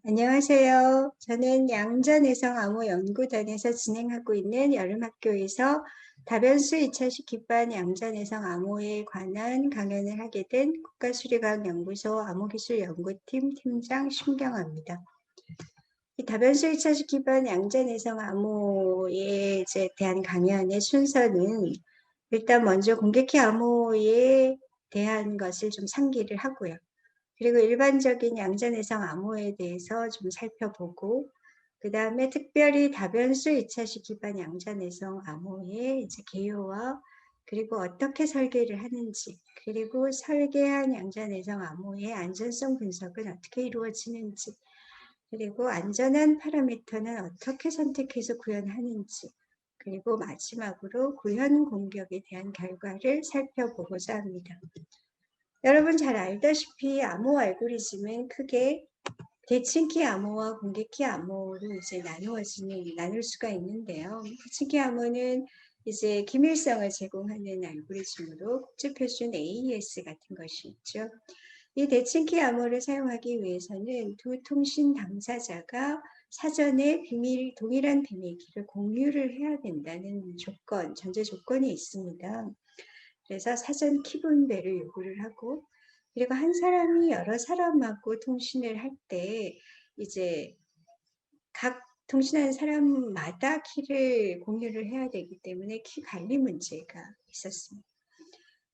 안녕하세요. 저는 양자내성암호연구단에서 진행하고 있는 여름학교에서 다변수 2차 식기반 양자내성암호에 관한 강연을 하게 된 국가수리과학연구소 암호기술연구팀 팀장 심경아입니다. 이 다변수 2차 식기반 양자내성암호에 대한 강연의 순서는 일단 먼저 공개키 암호에 대한 것을 좀 상기를 하고요. 그리고 일반적인 양자내성 암호에 대해서 좀 살펴보고, 그 다음에 특별히 다변수 2차식 기반 양자내성 암호의 이제 개요와 그리고 어떻게 설계를 하는지, 그리고 설계한 양자내성 암호의 안전성 분석은 어떻게 이루어지는지, 그리고 안전한 파라미터는 어떻게 선택해서 구현하는지, 그리고 마지막으로 구현 공격에 대한 결과를 살펴보고자 합니다. 여러분 잘 알다시피 암호 알고리즘은 크게 대칭키 암호와 공개키 암호로 이제 나눌 수가 있는데요. 대칭키 암호는 이제 기밀성을 제공하는 알고리즘으로 국제표준 AES 같은 것이 있죠. 이 대칭키 암호를 사용하기 위해서는 두 통신 당사자가 사전에 동일한 비밀키를 공유를 해야 된다는 전제 조건이 있습니다. 그래서 사전 키 분배를 요구를 하고, 그리고 한 사람이 여러 사람하고 통신을 할 때 이제 각 통신하는 사람마다 키를 공유를 해야 되기 때문에 키 관리 문제가 있었습니다.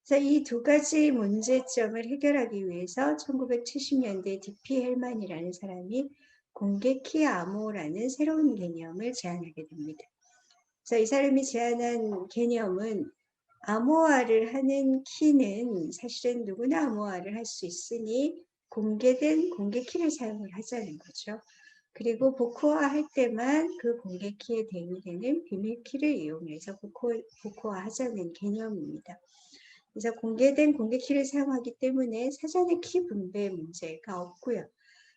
그래서 이 두 가지 문제점을 해결하기 위해서 1970년대 D.P. 헬만이라는 사람이 공개 키 암호라는 새로운 개념을 제안하게 됩니다. 그래서 이 사람이 제안한 개념은 암호화를 하는 키는 사실은 누구나 암호화를 할 수 있으니 공개된 공개키를 사용을 하자는 거죠. 그리고 복호화 할 때만 그 공개키에 대응되는 비밀키를 이용해서 복호화 하자는 개념입니다. 그래서 공개된 공개키를 사용하기 때문에 사전에 키 분배 문제가 없고요.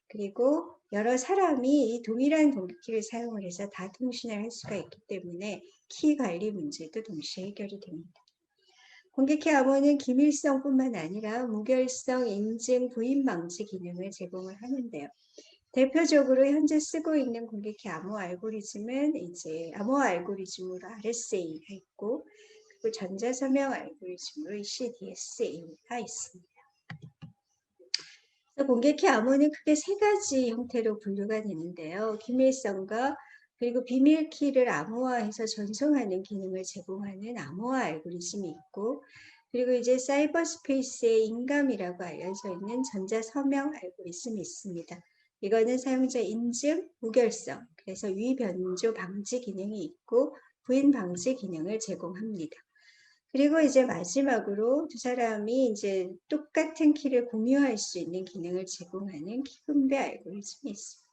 그리고 여러 사람이 이 동일한 공개키를 사용을 해서 다 통신을 할 수가 있기 때문에 키 관리 문제도 동시에 해결이 됩니다. 공개키 암호는 기밀성뿐만 아니라 무결성 인증 부인 방지 기능을 제공을 하는데요. 대표적으로 현재 쓰고 있는 공개키 암호 알고리즘은 이제 암호 알고리즘으로 RSA가 있고, 그리고 전자서명 알고리즘으로 CDSA가 있습니다. 공개키 암호는 크게 세 가지 형태로 분류가 되는데요. 기밀성과 그리고 비밀키를 암호화해서 전송하는 기능을 제공하는 암호화 알고리즘이 있고, 그리고 이제 사이버 스페이스의 인감이라고 알려져 있는 전자서명 알고리즘이 있습니다. 이거는 사용자 인증, 무결성, 그래서 위변조 방지 기능이 있고 부인 방지 기능을 제공합니다. 그리고 이제 마지막으로 두 사람이 이제 똑같은 키를 공유할 수 있는 기능을 제공하는 키 분배 알고리즘이 있습니다.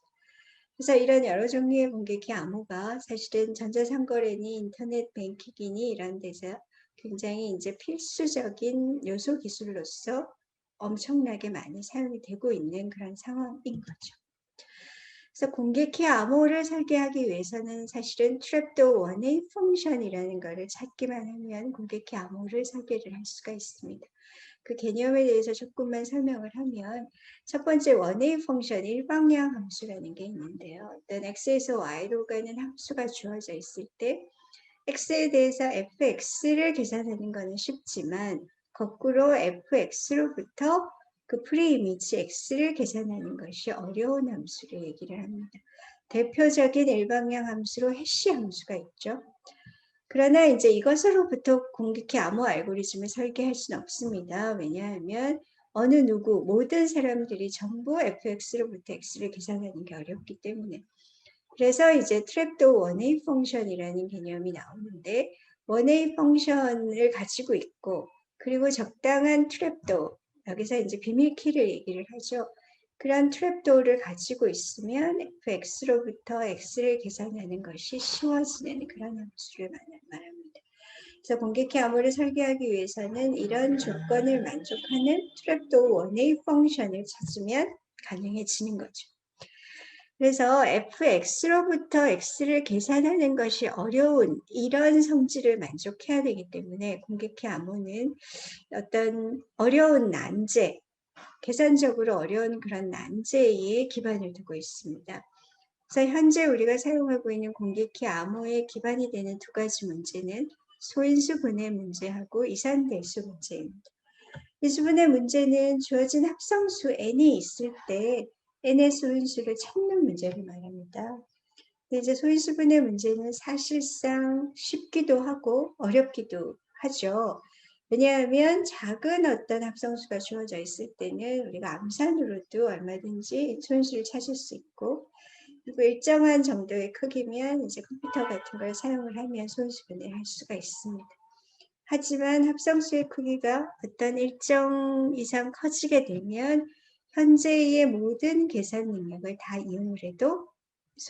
그래서 이런 여러 종류의 공개키 암호가 사실은 전자상거래니 인터넷 뱅킹이니 이런 데서 굉장히 이제 필수적인 요소 기술로서 엄청나게 많이 사용이 되고 있는 그런 상황인 거죠. 그래서 공개키 암호를 설계하기 위해서는 사실은 트랩도어 원의 펑션이라는 것을 찾기만 하면 공개키 암호를 설계를 할 수가 있습니다. 그 개념에 대해서 조금만 설명을 하면 첫 번째 원의 펑션 일방향 함수라는 게 있는데요. 어떤 x에서 y로 가는 함수가 주어져 있을 때 x에 대해서 fx를 계산하는 것은 쉽지만 거꾸로 fx로부터 그 프리이미지 x를 계산하는 것이 어려운 함수를 얘기를 합니다. 대표적인 일방향 함수로 해시 함수가 있죠. 그러나 이제 이것으로부터 공개키 암호 알고리즘을 설계할 수는 없습니다. 왜냐하면 어느 누구 모든 사람들이 전부 fx로부터 x를 계산하는 게 어렵기 때문에. 그래서 이제 트랩도어 원웨이 펑션이라는 개념이 나오는데 원웨이 펑션을 가지고 있고, 그리고 적당한 트랩도어, 여기서 이제 비밀키를 얘기를 하죠. 그런 트랩도어를 가지고 있으면 fx로부터 x를 계산하는 것이 쉬워지는 그런 함수를 말합니다. 그래서 공개키 암호를 설계하기 위해서는 이런 조건을 만족하는 트랩도어 원웨이 펑션을 찾으면 가능해지는 거죠. 그래서 fx로부터 x를 계산하는 것이 어려운 이런 성질을 만족해야 되기 때문에 공개키 암호는 어떤 어려운 난제, 계산적으로 어려운 그런 난제에 기반을 두고 있습니다. 그래서 현재 우리가 사용하고 있는 공개키 암호의 기반이 되는 두 가지 문제는 소인수 분해 문제하고 이산대수 문제입니다. 인수분해 문제는 주어진 합성수 n이 있을 때 n의 소인수를 찾는 문제를 말합니다. 근데 이제 소인수분해 문제는 사실상 쉽기도 하고 어렵기도 하죠. 왜냐하면 작은 어떤 합성수가 주어져 있을 때는 우리가 암산으로도 얼마든지 소인수를 찾을 수 있고, 그리고 일정한 정도의 크기면 이제 컴퓨터 같은 걸 사용을 하면 소인수분해를 할 수가 있습니다. 하지만 합성수의 크기가 어떤 일정 이상 커지게 되면 현재의 모든 계산 능력을 다 이용을 해도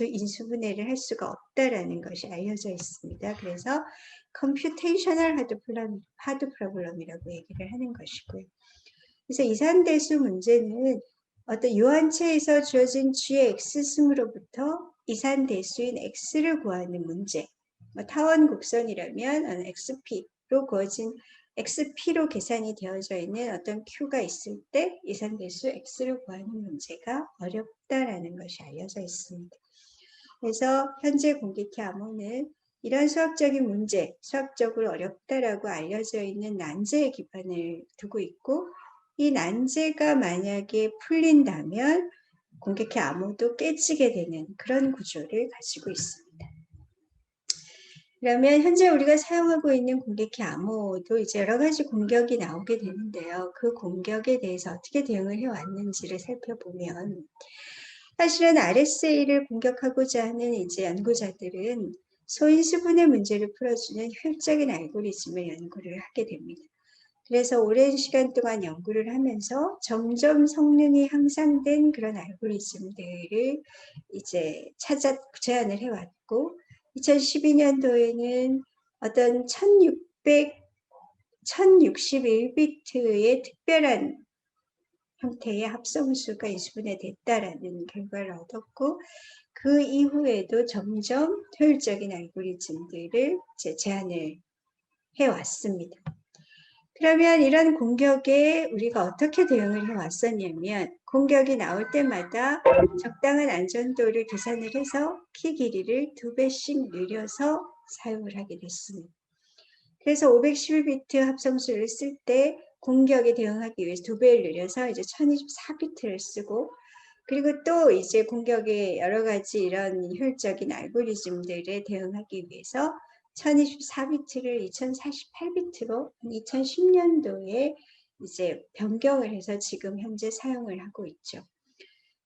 인수분해를 할 수가 없다라는 것이 알려져 있습니다. 그래서 컴퓨테이셔널 하드 프로블럼이라고 얘기를 하는 것이고요. 그래서 이산대수 문제는 어떤 요한체에서 주어진 g의 x승으로부터 이산대수인 x를 구하는 문제, 타원 곡선이라면 xp로 구어진 xp로 계산이 되어져 있는 어떤 q가 있을 때 이산대수 x를 구하는 문제가 어렵다라는 것이 알려져 있습니다. 그래서 현재 공개키 암호는 이런 수학적인 문제, 수학적으로 어렵다라고 알려져 있는 난제의 기반을 두고 있고, 이 난제가 만약에 풀린다면 공개키 암호도 깨지게 되는 그런 구조를 가지고 있습니다. 그러면 현재 우리가 사용하고 있는 공개키 암호도 이제 여러 가지 공격이 나오게 되는데요. 그 공격에 대해서 어떻게 대응을 해왔는지를 살펴보면, 사실은 RSA를 공격하고자 하는 이제 연구자들은 소인수분해 문제를 풀어주는 효율적인 알고리즘을 연구를 하게 됩니다. 그래서 오랜 시간 동안 연구를 하면서 점점 성능이 향상된 그런 알고리즘들을 이제 제안을 해왔고, 2012년도에는 어떤 1061비트의 특별한 형태의 합성수가 인수분해 됐다라는 결과를 얻었고, 그 이후에도 점점 효율적인 알고리즘들을 제안을 해왔습니다. 그러면 이런 공격에 우리가 어떻게 대응을 해왔었냐면, 공격이 나올 때마다 적당한 안전도를 계산을 해서 키 길이를 2배씩 늘려서 사용을 하게 됐습니다. 그래서 512비트 합성수를 쓸 때 공격에 대응하기 위해서 2배를 늘려서 이제 1024비트를 쓰고, 그리고 또 이제 공격의 여러 가지 이런 효율적인 알고리즘들에 대응하기 위해서 1024비트를 2048비트로 2010년도에 이제 변경을 해서 지금 현재 사용을 하고 있죠.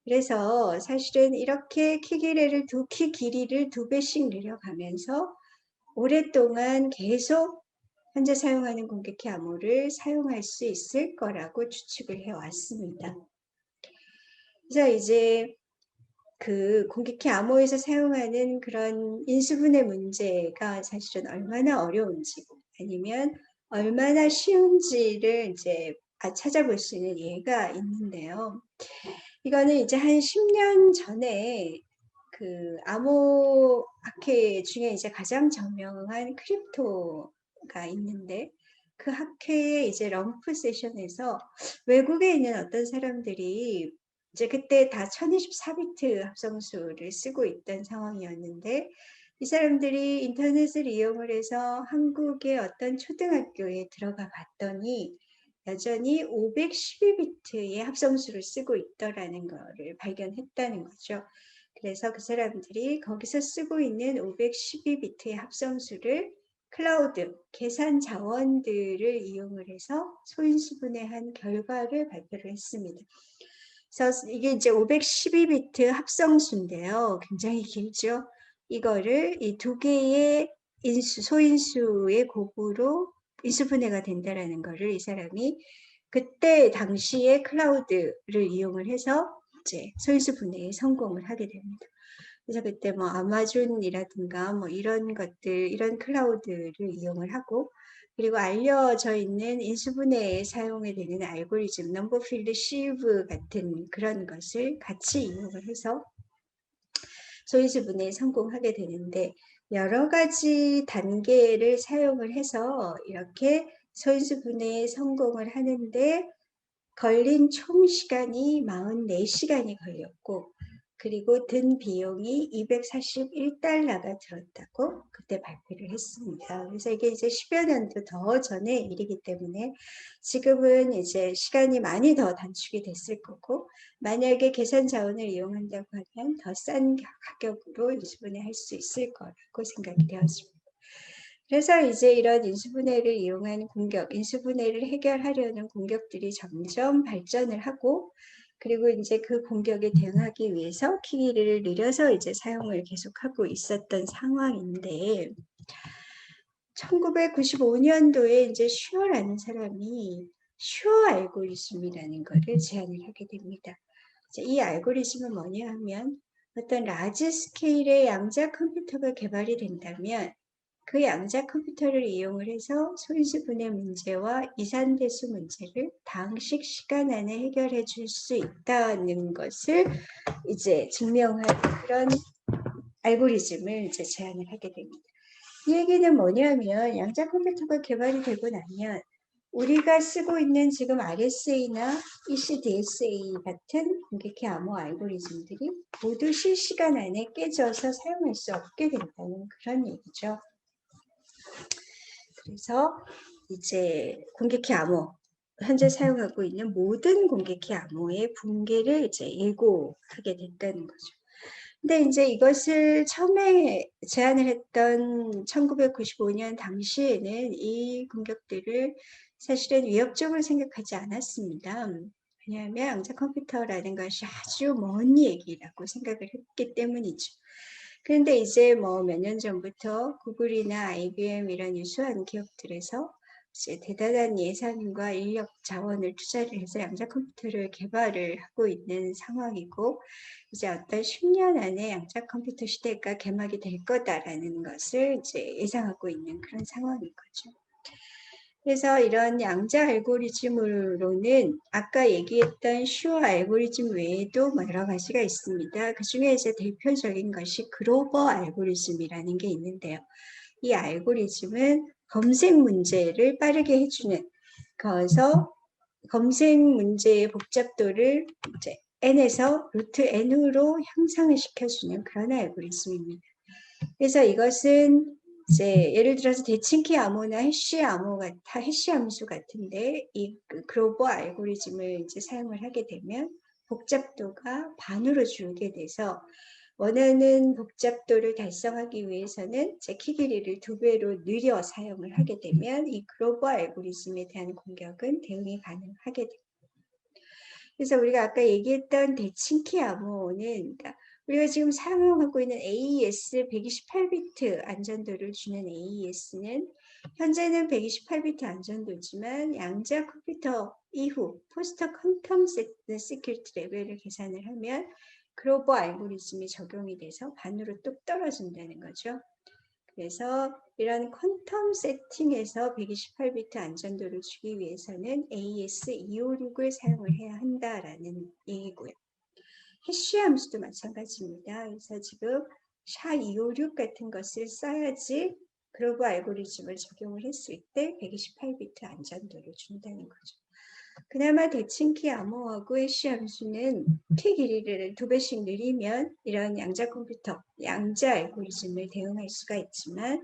그래서 사실은 이렇게 키 길이를 2배씩 늘려가면서 오랫동안 계속 현재 사용하는 공개키 암호를 사용할 수 있을 거라고 추측을 해왔습니다. 그래서 이제 그 공개키 암호에서 사용하는 그런 인수분해 문제가 사실은 얼마나 어려운지 아니면 얼마나 쉬운지를 이제 찾아볼 수 있는 예가 있는데요. 이거는 이제 한 10년 전에 그 암호 학회 중에 이제 가장 저명한 크립토가 있는데, 그 학회의 이제 럼프 세션에서 외국에 있는 어떤 사람들이 이제 그때 다 1024비트 합성수를 쓰고 있던 상황이었는데, 이 사람들이 인터넷을 이용을 해서 한국의 어떤 초등학교에 들어가 봤더니 여전히 512비트의 합성수를 쓰고 있더라는 것을 발견했다는 거죠. 그래서 그 사람들이 거기서 쓰고 있는 512비트의 합성수를 클라우드, 계산 자원들을 이용을 해서 소인수분해한 결과를 발표를 했습니다. 그래서 이게 이제 512비트 합성수인데요. 굉장히 길죠. 이거를 이 두 개의 소인수의 곱으로 인수분해가 된다라는 거를 이 사람이 그때 당시에 클라우드를 이용을 해서 이제 소인수 분해에 성공을 하게 됩니다. 그래서 그때 뭐 아마존이라든가 뭐 이런 것들, 이런 클라우드를 이용을 하고, 그리고 알려져 있는 인수분해에 사용이 되는 알고리즘, 넘버필드 시브 같은 그런 것을 같이 이용을 해서 소인수 분해에 성공하게 되는데, 여러 가지 단계를 사용을 해서 이렇게 소인수 분해에 성공을 하는데 걸린 총 시간이 44시간이 걸렸고, 그리고 든 비용이 $241가 들었다고 그때 발표를 했습니다. 그래서 이게 이제 10여 년도 더 전의 일이기 때문에 지금은 이제 시간이 많이 더 단축이 됐을 거고, 만약에 계산 자원을 이용한다고 하면 더 싼 가격으로 인수분해 할 수 있을 거라고 생각이 되었습니다. 그래서 이제 이런 인수분해를 이용한 공격, 인수분해를 해결하려는 공격들이 점점 발전을 하고, 그리고 이제 그 공격에 대응하기 위해서 키기를 늘려서 이제 사용을 계속하고 있었던 상황인데, 1995년도에 이제 슈어라는 사람이 슈어 알고리즘이라는 것을 제안을 하게 됩니다. 이 알고리즘은 뭐냐 하면, 어떤 라지 스케일의 양자 컴퓨터가 개발이 된다면 그 양자 컴퓨터를 이용을 해서 소인수분해 문제와 이산배수 문제를 당식 시간 안에 해결해 줄 수 있다는 것을 이제 증명한 그런 알고리즘을 이제 제안을 하게 됩니다. 이 얘기는 뭐냐면, 양자 컴퓨터가 개발이 되고 나면 우리가 쓰고 있는 지금 RSA나 ECDSA 같은 공격해 암호 알고리즘들이 모두 실시간 안에 깨져서 사용할 수 없게 된다는 그런 얘기죠. 그래서 이제 공격해 암호, 현재 사용하고 있는 모든 공격해 암호의 붕괴를 이제 예고하게 됐다는 거죠. 근데 이제 이것을 처음에 제안을 했던 1995년 당시에는 이 공격들을 사실은 위협적으로 생각하지 않았습니다. 왜냐하면 양자 컴퓨터라는 것이 아주 먼 얘기라고 생각을 했기 때문이죠. 그런데 이제 뭐 몇 년 전부터 구글이나 IBM 이런 유수한 기업들에서 이제 대단한 예산과 인력 자원을 투자를 해서 양자 컴퓨터를 개발을 하고 있는 상황이고, 이제 어떤 10년 안에 양자 컴퓨터 시대가 개막이 될 거다라는 것을 이제 예상하고 있는 그런 상황인 거죠. 그래서 이런 양자 알고리즘으로는 아까 얘기했던 슈어 알고리즘 외에도 뭐 여러 가지가 있습니다. 그 중에 이제 대표적인 것이 그로버 알고리즘이라는 게 있는데요. 이 알고리즘은 검색 문제를 빠르게 해주는, 그래서 검색 문제의 복잡도를 이제 n에서 루트 n으로 향상을 시켜주는 그런 알고리즘입니다. 그래서 이것은 이제 예를 들어서 대칭키 암호나 해시 암호 같아, 해시 함수 같은데 이 그로버 알고리즘을 이제 사용을 하게 되면 복잡도가 반으로 줄게 돼서 원하는 복잡도를 달성하기 위해서는 제 키 길이를 2배로 늘려 사용을 하게 되면 이 그로버 알고리즘에 대한 공격은 대응이 가능하게 됩니다. 그래서 우리가 아까 얘기했던 대칭키 암호는, 그러니까 우리가 지금 사용하고 있는 AES 128비트 안전도를 주는 AES는 현재는 128비트 안전도지만 양자 컴퓨터 이후 포스터 퀀텀 시큐리티 레벨을 계산을 하면 그로버 알고리즘이 적용이 돼서 반으로 뚝 떨어진다는 거죠. 그래서 이런 퀀텀 세팅에서 128비트 안전도를 주기 위해서는 AES 256을 사용을 해야 한다라는 얘기고요. 해시 함수도 마찬가지입니다. 그래서 지금 SHA-256 같은 것을 써야지 그로버 알고리즘을 적용을 했을 때 128비트 안전도를 준다는 거죠. 그나마 대칭키 암호하고 해시 함수는 키 길이를 2배씩 늘리면 이런 양자 컴퓨터, 양자 알고리즘을 대응할 수가 있지만,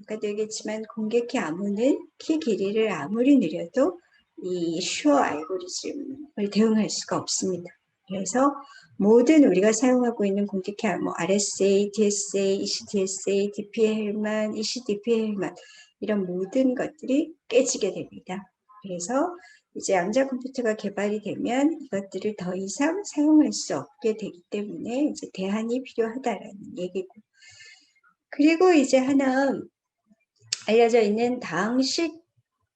아까도 얘기했지만 공격키 암호는 키 길이를 아무리 늘려도 이 슈어 알고리즘을 대응할 수가 없습니다. 그래서 모든 우리가 사용하고 있는 공격키 암호, RSA, DSA, ECDSA, DP-헬만, ECDP-헬만 이런 모든 것들이 깨지게 됩니다. 그래서 이제 양자 컴퓨터가 개발이 되면 이것들을 더 이상 사용할 수 없게 되기 때문에 이제 대안이 필요하다라는 얘기고, 그리고 이제 하나 알려져 있는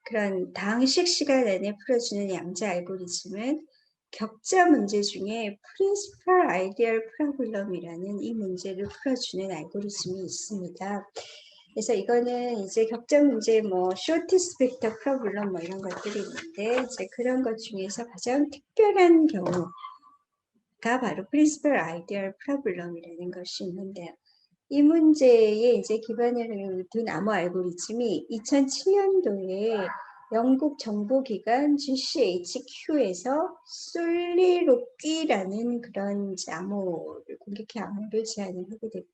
그런 다항식 시간 안에 풀어주는 양자 알고리즘은 격자 문제 중에 Principal Ideal Problem이라는 이 문제를 풀어주는 알고리즘이 있습니다. 그래서 이거는 이제 격자 문제 뭐 shortest vector problem 뭐 이런 것들이 있는데, 이제 그런 것 중에서 가장 특별한 경우가 바로 Principal Ideal Problem이라는 것이 있는데요. 이 문제에 이제 기반을 둔 암호 알고리즘이 2007년도에 영국 정보기관 GCHQ에서 솔리로끼라는 그런 이제 암호를 공격해 암호를 제안을 하게 됩니다.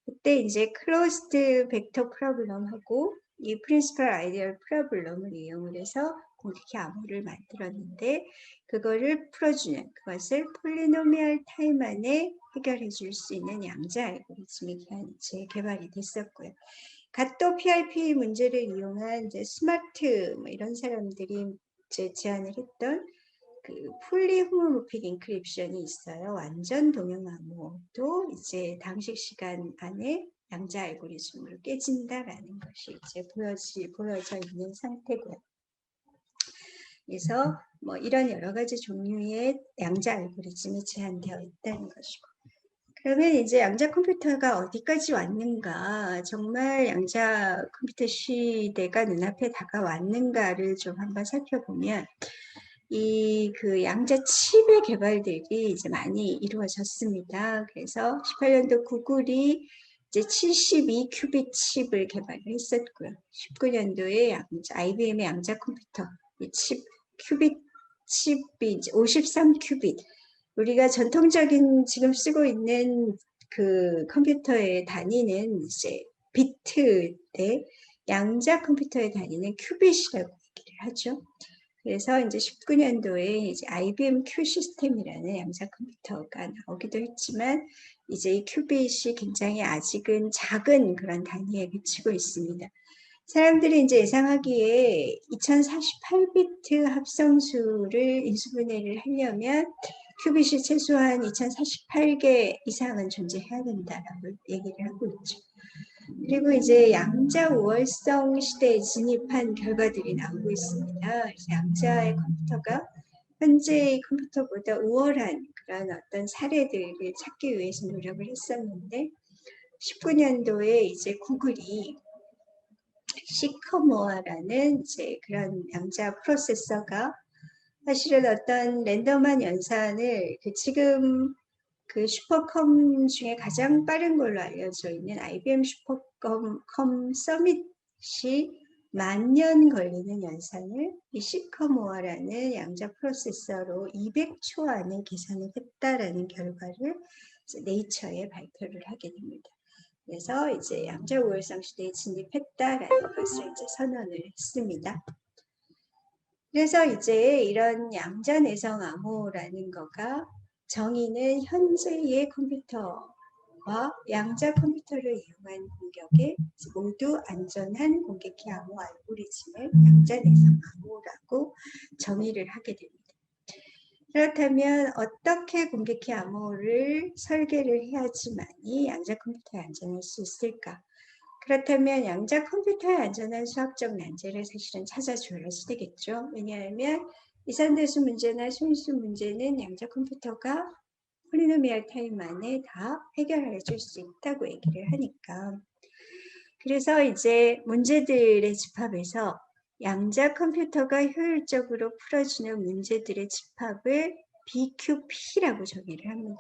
그때 이제 클로스드 벡터 프로블럼하고 이 프린시플 아이디얼 프로블럼을 이용을 해서 공격해 암호를 만들었는데 그거를 풀어주는 그것을 폴리노미얼 타임 안에 해결해 줄 수 있는 양자 알고리즘이 개발이 됐었고요. 갓도 PIP 문제를 이용한 이제 스마트 뭐 이런 사람들이 이제 제안을 했던 그 폴리 호모모픽 인크립션이 있어요. 완전 동형 암호도 이제 당식 시간 안에 양자 알고리즘으로 깨진다라는 것이 이제 보여져 있는 상태고요. 그래서 뭐 이런 여러 가지 종류의 양자 알고리즘이 제한되어 있다는 것이고. 그러면 이제 양자 컴퓨터가 어디까지 왔는가, 정말 양자 컴퓨터 시대가 눈앞에 다가왔는가를 좀 한번 살펴보면 이 그 양자 칩의 개발들이 이제 많이 이루어졌습니다. 그래서 18년도 구글이 이제 72큐빗 칩을 개발을 했었고요. 19년도에 IBM의 양자 컴퓨터 이 칩 큐빗 칩이 이제 53큐빗. 우리가 전통적인 지금 쓰고 있는 그 컴퓨터의 단위는 이제 비트인데 양자 컴퓨터의 단위는 큐빗이라고 얘기를 하죠. 그래서 이제 19년도에 이제 IBM Q 시스템이라는 양자 컴퓨터가 나오기도 했지만 이제 이 큐빗이 굉장히 아직은 작은 그런 단위에 그치고 있습니다. 사람들이 이제 예상하기에 2048비트 합성수를 인수분해를 하려면 큐빗이 최소한 2048개 이상은 존재해야 된다라고 얘기를 하고 있죠. 그리고 이제 양자 우월성 시대에 진입한 결과들이 나오고 있습니다. 양자의 컴퓨터가 현재의 컴퓨터보다 우월한 그런 어떤 사례들을 찾기 위해서 노력을 했었는데 19년도에 이제 구글이 시커모어라는 이제 그런 양자 프로세서가 사실은 어떤 랜덤한 연산을 지금 그 슈퍼컴 중에 가장 빠른 걸로 알려져 있는 IBM 슈퍼컴 서밋이 10,000년 걸리는 연산을 이 시커모어라는 양자 프로세서로 200초 안에 계산을 했다라는 결과를 네이처에 발표를 하게 됩니다. 그래서 이제 양자 우월성 시대에 진입했다라는 것을 이제 선언을 했습니다. 그래서 이제 이런 양자 내성 암호라는 거가 정의는 현재의 컴퓨터와 양자 컴퓨터를 이용한 공격에 모두 안전한 공격기 암호 알고리즘을 양자 내성 암호라고 정의를 하게 됩니다. 그렇다면 어떻게 공격기 암호를 설계를 해야지만이 양자 컴퓨터에 안전할 수 있을까? 그렇다면 양자 컴퓨터에 안전한 수학적 난제를 사실은 찾아줘야 되겠죠. 왜냐하면 이산대수 문제나 소인수 문제는 양자 컴퓨터가 폴리노미얼 타임 안에 다 해결해 줄 수 있다고 얘기를 하니까. 그래서 이제 문제들의 집합에서 양자 컴퓨터가 효율적으로 풀어주는 문제들의 집합을 BQP라고 정의를 합니다.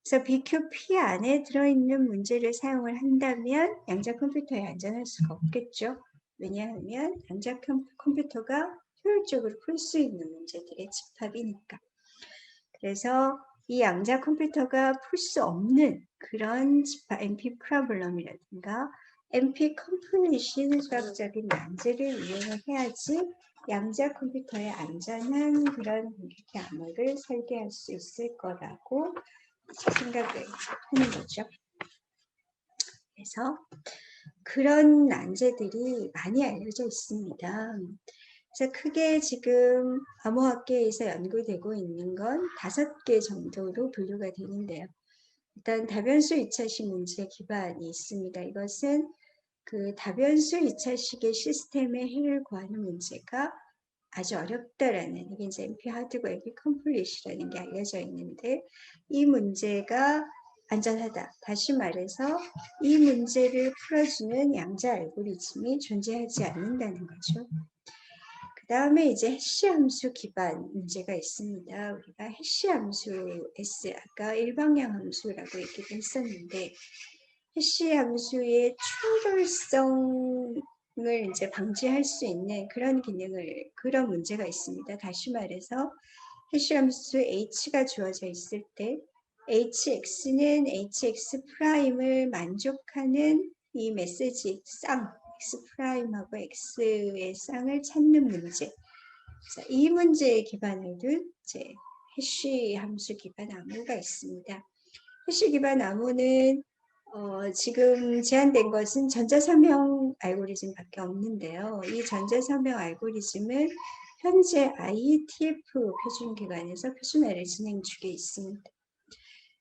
그래서 BQP 안에 들어있는 문제를 사용을 한다면 양자 컴퓨터에 안전할 수가 없겠죠. 왜냐하면 양자 컴퓨터가 효율적으로 풀 수 있는 문제들의 집합이니까. 그래서 이 양자 컴퓨터가 풀 수 없는 그런 집합, NP 프로블럼이라든가 NP 컴플리션 수학적인 난제를 이용을 해야지 양자 컴퓨터의 안전한 그런 공격기 암호를 설계할 수 있을 거라고 생각을 하는 거죠. 그래서 그런 난제들이 많이 알려져 있습니다. 그래서 크게 지금 암호학계에서 연구되고 있는 건 5개 정도로 분류가 되는데요. 일단 다변수 2차식 문제 기반이 있습니다. 이것은 그 다변수 2차식의 시스템의 해를 구하는 문제가 아주 어렵다라는, 이게 이제 NP 하드고 NP 컴플릿이라는 게 알려져 있는데 이 문제가 안전하다. 다시 말해서 이 문제를 풀어주는 양자 알고리즘이 존재하지 않는다는 거죠. 그 다음에 이제 해시 함수 기반 문제가 있습니다. 우리가 해시 함수 S, 아까 일방향 함수라고 얘기를 했었는데 해시 함수의 충돌성 을 이제 방지할 수 있는 그런 기능을, 그런 문제가 있습니다. 다시 말해서 해시 함수 h가 주어져 있을 때 hx는 hx 프라임을 만족하는 이 메시지 쌍 x 프라임하고 x의 쌍을 찾는 문제. 자, 이 문제에 기반을 둔 이제 해시 함수 기반 암호가 있습니다. 해시 기반 암호는 지금 제한된 것은 전자서명 알고리즘밖에 없는데요. 이 전자서명 알고리즘은 현재 IETF 표준기관에서 표준화를 진행 중에 있습니다.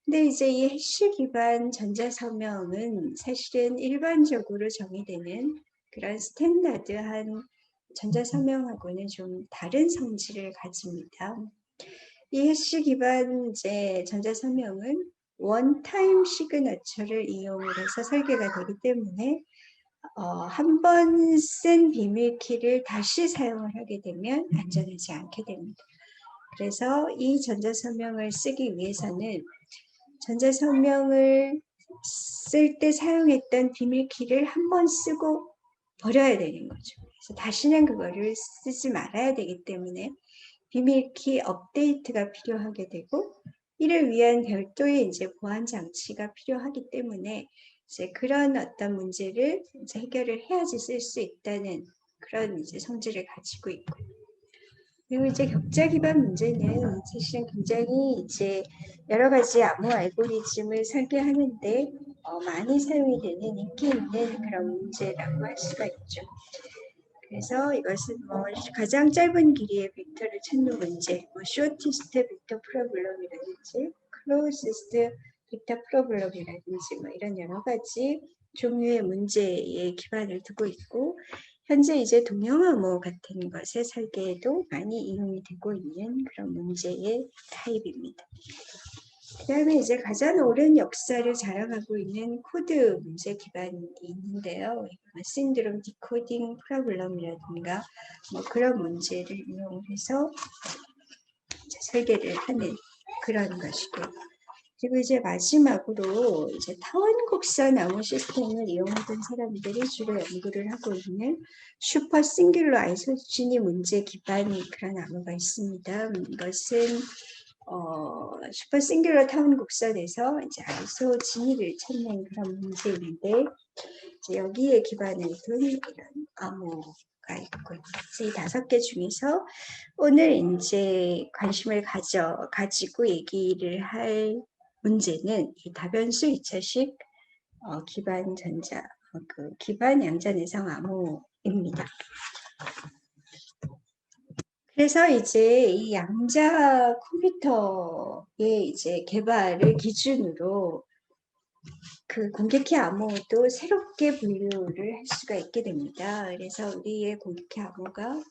근데 이제 이 해시 기반 전자서명은 사실은 일반적으로 정의되는 그런 스탠다드한 전자서명하고는 좀 다른 성질을 가집니다. 이 해시 기반 이제 전자서명은 원타임 시그너처를 이용해서 설계가 되기 때문에 한 번 쓴 비밀키를 다시 사용을 하게 되면 안전하지 않게 됩니다. 그래서 이 전자서명을 쓰기 위해서는 전자서명을 쓸 때 사용했던 비밀키를 한 번 쓰고 버려야 되는 거죠. 그래서 다시는 그거를 쓰지 말아야 되기 때문에 비밀키 업데이트가 필요하게 되고, 이를 위한 별도의 이제 보안 장치가 필요하기 때문에 이제 그런 어떤 문제를 이제 해결을 해야지 쓸 수 있다는 그런 이제 성질을 가지고 있고요. 그리고 이제 격자 기반 문제는 사실은 굉장히 이제 여러 가지 암호 알고리즘을 설계하는데 많이 사용이 되는 인기 있는 그런 문제라고 할 수가 있죠. 그래서 이것은 뭐 가장 짧은 길이의 벡터를 찾는 문제, 뭐 shortest vector problem이라든지 closest vector problem이라든지 뭐 이런 여러 가지 종류의 문제에 기반을 두고 있고, 현재 이제 동영암호 같은 것의 설계에도 많이 이용이 되고 있는 그런 문제의 타입입니다. 그 다음에 이제 가장 오랜 역사를 자랑하고 있는 코드 문제 기반이 있는데요. 신드롬 디코딩 프로블럼이라든가 뭐 그런 문제를 이용해서 설계를 하는 그런 것이고요. 그리고 이제 마지막으로 이제 타원곡선 암호 시스템을 이용하던 사람들이 주로 연구를 하고 있는 슈퍼 싱귤러 아이소지니 문제 기반 그런 암호가 있습니다. 이것은 슈퍼 싱귤러 타운 곡선에서 이제 아이소 진위를 찾는 그런 문제인데, 이제 여기에 기반을 둔 이런 암호가 있고요. 이 5개 중에서 오늘 이제 관심을 가지고 얘기를 할 문제는 이 다변수 2차식 기반 전자, 기반 양자내성 암호입니다. 그래서 이제 이 양자 컴퓨터의 이제 개발을 기준으로 그 공격키 암호도 새롭게 분류를 할 수가 있게 됩니다. 그래서 우리의 공격키 암호가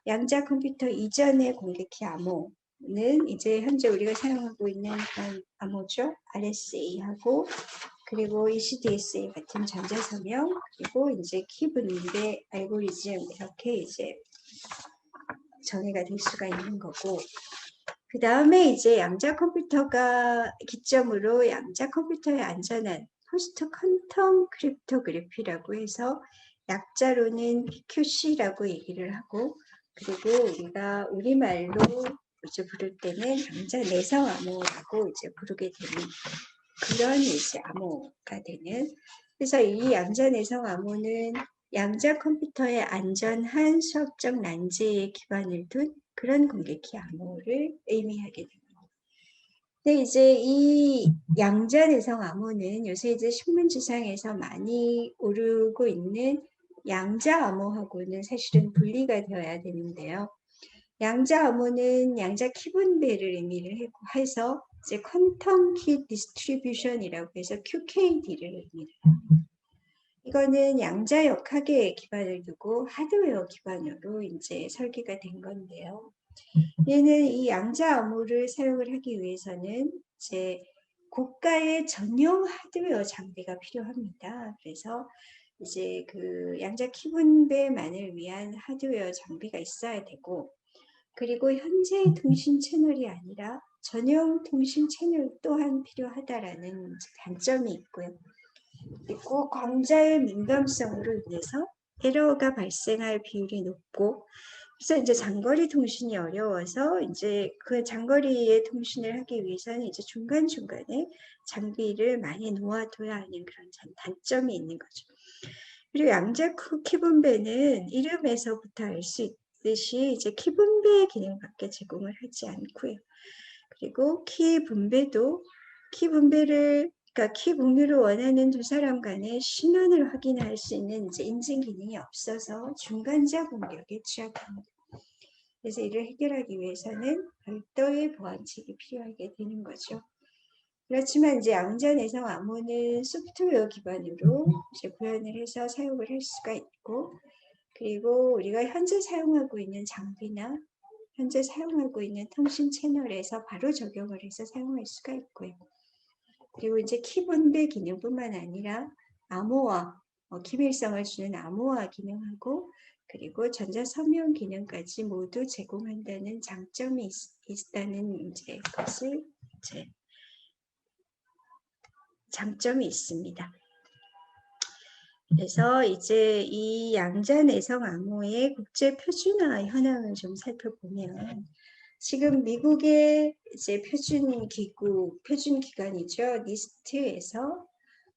양자 컴퓨터 이전의 공격키 암호는 이제 현재 우리가 사용하고 있는 그런 암호죠. RSA하고 그리고 ECDSA 같은 전자서명, 그리고 이제 키 분배 알고리즘 이렇게 이제 정의가 될 수가 있는 거고, 그 다음에 이제 양자 컴퓨터가 기점으로 양자 컴퓨터의 안전한 포스트 퀀텀 크립토그래피라고 해서 약자로는 PQC라고 얘기를 하고, 그리고 우리가 우리말로 이제 부를 때는 양자 내성 암호라고 이제 부르게 되는 그런 이제 암호가 되는, 그래서 이 양자 내성 암호는 양자 컴퓨터의 안전한 수학적 난제에 기반을 둔 그런 공격키 암호를 의미하게 됩니다. 근데 이제 이 양자 내성 암호는 요새 이제 신문지상에서 많이 오르고 있는 양자 암호하고는 사실은 분리가 되어야 되는데요. 양자 암호는 양자 키 분배를 의미를 해서 이제 퀀텀 키 디스트리뷰션이라고 해서 QKD를 의미를 합니다. 이거는 양자 역학에 기반을 두고 하드웨어 기반으로 이제 설계가 된 건데요. 얘는 이 양자 암호를 사용을 하기 위해서는 이제 고가의 전용 하드웨어 장비가 필요합니다. 그래서 이제 그 양자 키 분배만을 위한 하드웨어 장비가 있어야 되고, 그리고 현재의 통신 채널이 아니라 전용 통신 채널 또한 필요하다라는 단점이 있고요. 그리고 광자의 민감성으로 인해서 에러가 발생할 비율이 높고, 그래서 이제 장거리 통신이 어려워서 이제 그 장거리의 통신을 하기 위해서는 이제 중간중간에 장비를 많이 놓아둬야 하는 그런 단점이 있는 거죠. 그리고 양자쿠 키분배는 이름에서부터 알 수 있듯이 이제 키분배 기능밖에 제공을 하지 않고요. 그리고 키분배를 그러니까 키 분류를 원하는 두 사람 간의 신원을 확인할 수 있는 이제 인증 기능이 없어서 중간자 공격에 취약합니다. 그래서 이를 해결하기 위해서는 별도의 보안책이 필요하게 되는 거죠. 그렇지만 이제 양자내성 암호는 소프트웨어 기반으로 이제 구현을 해서 사용을 할 수가 있고, 그리고 우리가 현재 사용하고 있는 장비나 현재 사용하고 있는 통신 채널에서 바로 적용을 해서 사용할 수가 있고요. 그리고 이제 키 분배 기능뿐만 아니라 암호화, 기밀성을 주는 암호화 기능하고, 그리고 전자서명 기능까지 모두 제공한다는 장점이 있다는 이제 것을 이제 장점이 있습니다. 그래서 이제 이 양자내성 암호의 국제 표준화 현황을 좀 살펴보면, 지금 미국의 이제 표준 기관이죠. 니스트에서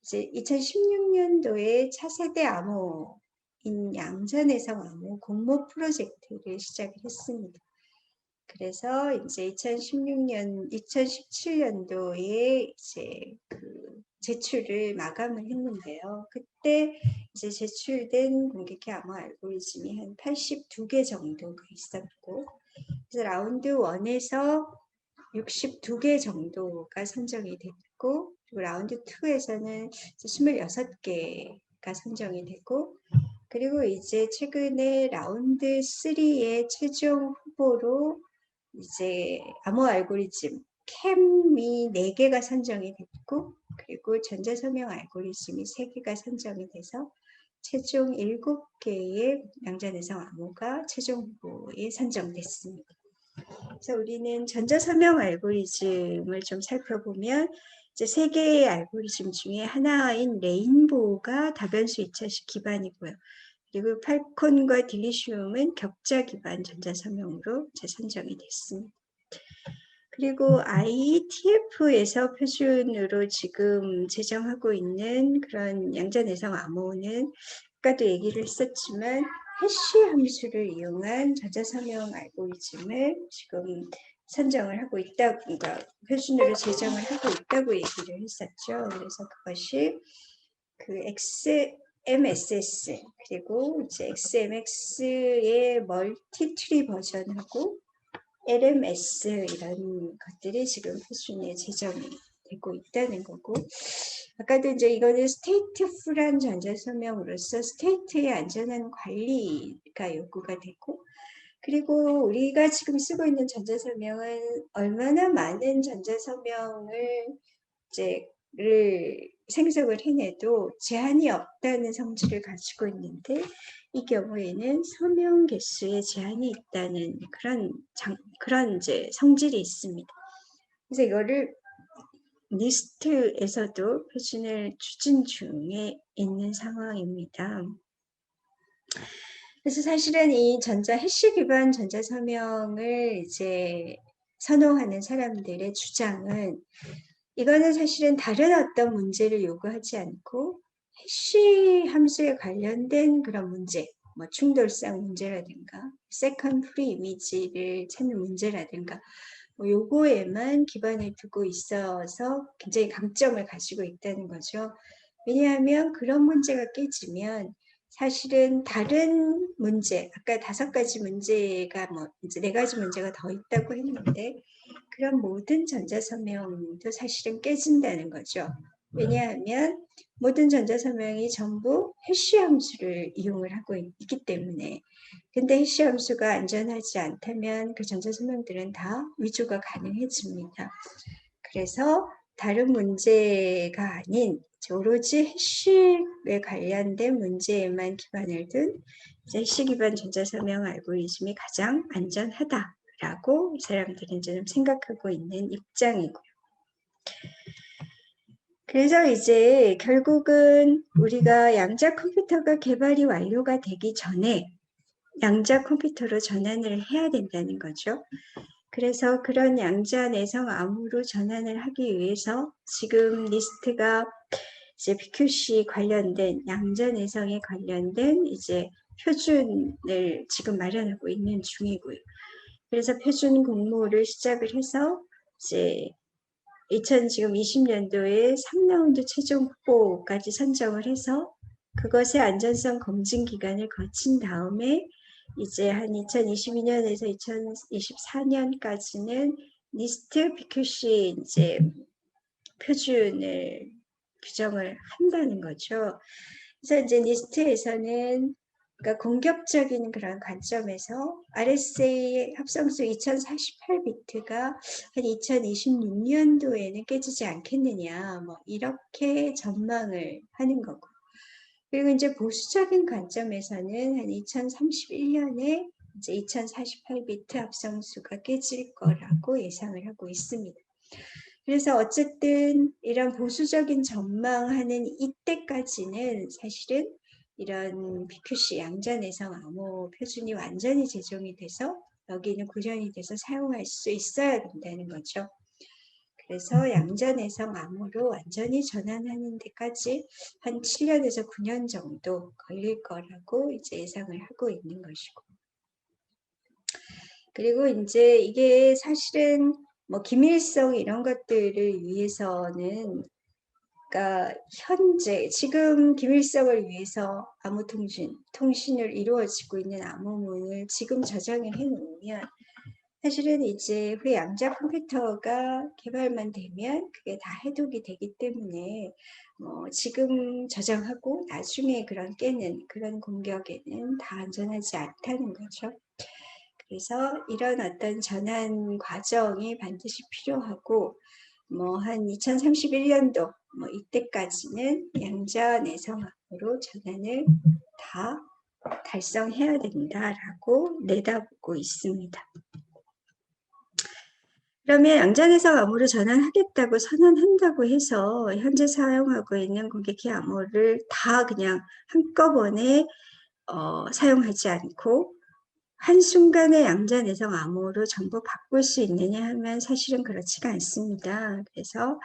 이제 2016년도에 차세대 암호인 양자내성 암호 공모 프로젝트를 시작을 했습니다. 그래서 이제 2017년도에 이제 그 제출을 마감을 했는데요. 그때 이제 제출된 공격기 암호 알고리즘이 한 82개 정도가 있었고, 그래서 라운드 1에서 62개 정도가 선정이 됐고, 그리고 라운드 2에서는 26개가 선정이 되고, 그리고 이제 최근에 라운드 3의 최종 후보로 이제 암호 알고리즘 캠이 4개가 선정이 됐고, 그리고 전자서명 알고리즘이 3개가 선정이 돼서 최종 7개의 양자내성 암호가 최종 후보에 선정됐습니다. 그래서 우리는 전자서명 알고리즘을 좀 살펴보면, 이제 3개의 알고리즘 중에 하나인 레인보우가 다변수 2차식 기반이고요. 그리고 팔콘과 딜리시움은 격자 기반 전자서명으로 선정이 됐습니다. 그리고 IETF에서 표준으로 지금 제정하고 있는 그런 양자내성 암호는 아까도 얘기를 했었지만 해시 함수를 이용한 전자서명 알고리즘을 지금 선정을 하고 있다고, 그러니까 표준으로 제정을 하고 있다고 얘기를 했었죠. 그래서 그것이 그 XMSS 그리고 이제 XMX의 멀티트리 버전하고 LMS 이런 것들이 지금 표준에 제정이 되고 있다는 거고, 아까도 이제 이거는 스테이트풀한 전자서명으로서 스테이트의 안전한 관리가 요구가 되고, 그리고 우리가 지금 쓰고 있는 전자서명은 얼마나 많은 전자서명을 생성을 해내도 제한이 없다는 성질을 가지고 있는데, 이 경우에는 서명 개수에 제한이 있다는 그런 이제 성질이 있습니다. 그래서 이거를 니스트에서도 표준을 추진 중에 있는 상황입니다. 그래서 사실은 이 해시 기반 전자서명을 이제 선호하는 사람들의 주장은, 이거는 사실은 다른 어떤 문제를 요구하지 않고 해시 함수에 관련된 그런 문제, 뭐 충돌성 문제라든가 세컨 프리 이미지를 찾는 문제라든가 뭐 요거에만 기반을 두고 있어서 굉장히 강점을 가지고 있다는 거죠. 왜냐하면 그런 문제가 깨지면 사실은 다른 문제, 아까 5가지 문제가 뭐 이제 4가지 문제가 더 있다고 했는데, 그런 모든 전자서명도 사실은 깨진다는 거죠. 왜냐하면 모든 전자서명이 전부 해시 함수를 이용을 하고 있기 때문에. 근데 해시 함수가 안전하지 않다면 그 전자서명들은 다 위조가 가능해집니다. 그래서 다른 문제가 아닌 오로지 해시에 관련된 문제에만 기반을 둔 해시 기반 전자서명 알고리즘이 가장 안전하다라고 이 사람들은 좀 생각하고 있는 입장이고요. 그래서 이제 결국은 우리가 양자 컴퓨터가 개발이 완료가 되기 전에 양자 컴퓨터로 전환을 해야 된다는 거죠. 그래서 그런 양자 내성 암호로 전환을 하기 위해서 지금 리스트가 이제 PQC 관련된 양자 내성에 관련된 이제 표준을 지금 마련하고 있는 중이고요. 그래서 표준 공모를 시작을 해서 이제 2020년도에 3라운드 최종 후보까지 선정을 해서 그것의 안전성 검증 기간을 거친 다음에 이제 한 2022년에서 2024년까지는 니스트 PQC 이제 표준을 규정을 한다는 거죠. 그래서 이제 니스트에서는 그러니까 공격적인 그런 관점에서 RSA 합성수 2048비트가 한 2026년도에는 깨지지 않겠느냐, 뭐 이렇게 전망을 하는 거고. 그리고 이제 보수적인 관점에서는 한 2031년에 이제 2048비트 합성수가 깨질 거라고 예상을 하고 있습니다. 그래서 어쨌든 이런 보수적인 전망하는 이때까지는 사실은 이런 PQC 양자내성 암호 표준이 완전히 제정이 돼서 여기는 구현이 돼서 사용할 수 있어야 된다는 거죠. 그래서 양자내성 암호로 완전히 전환하는 데까지 한 7년에서 9년 정도 걸릴 거라고 이제 예상을 하고 있는 것이고. 그리고 이제 이게 사실은 뭐 기밀성 이런 것들을 위해서는 그러니까 현재 지금 기밀성을 위해서 암호 통신을 이루어지고 있는 암호문을 지금 저장을 해 놓으면 사실은 이제 후에 양자 컴퓨터가 개발만 되면 그게 다 해독이 되기 때문에 지금 저장하고 나중에 그런 깨는 그런 공격에는 다 안전하지 않다는 거죠. 그래서 이런 어떤 전환 과정이 반드시 필요하고 한 2031년도 이때까지는 양자 내성학으로 전환을 다 달성해야 된다라고 내다보고 있습니다. 그러면 양자 내성 암호로 전환하겠다고 선언한다고 해서 현재 사용하고 있는 공격기 암호를 다 그냥 한꺼번에 사용하지 않고 한순간에 양자 내성 암호로 전부 바꿀 수 있느냐 하면 사실은 그렇지가 않습니다. 그래서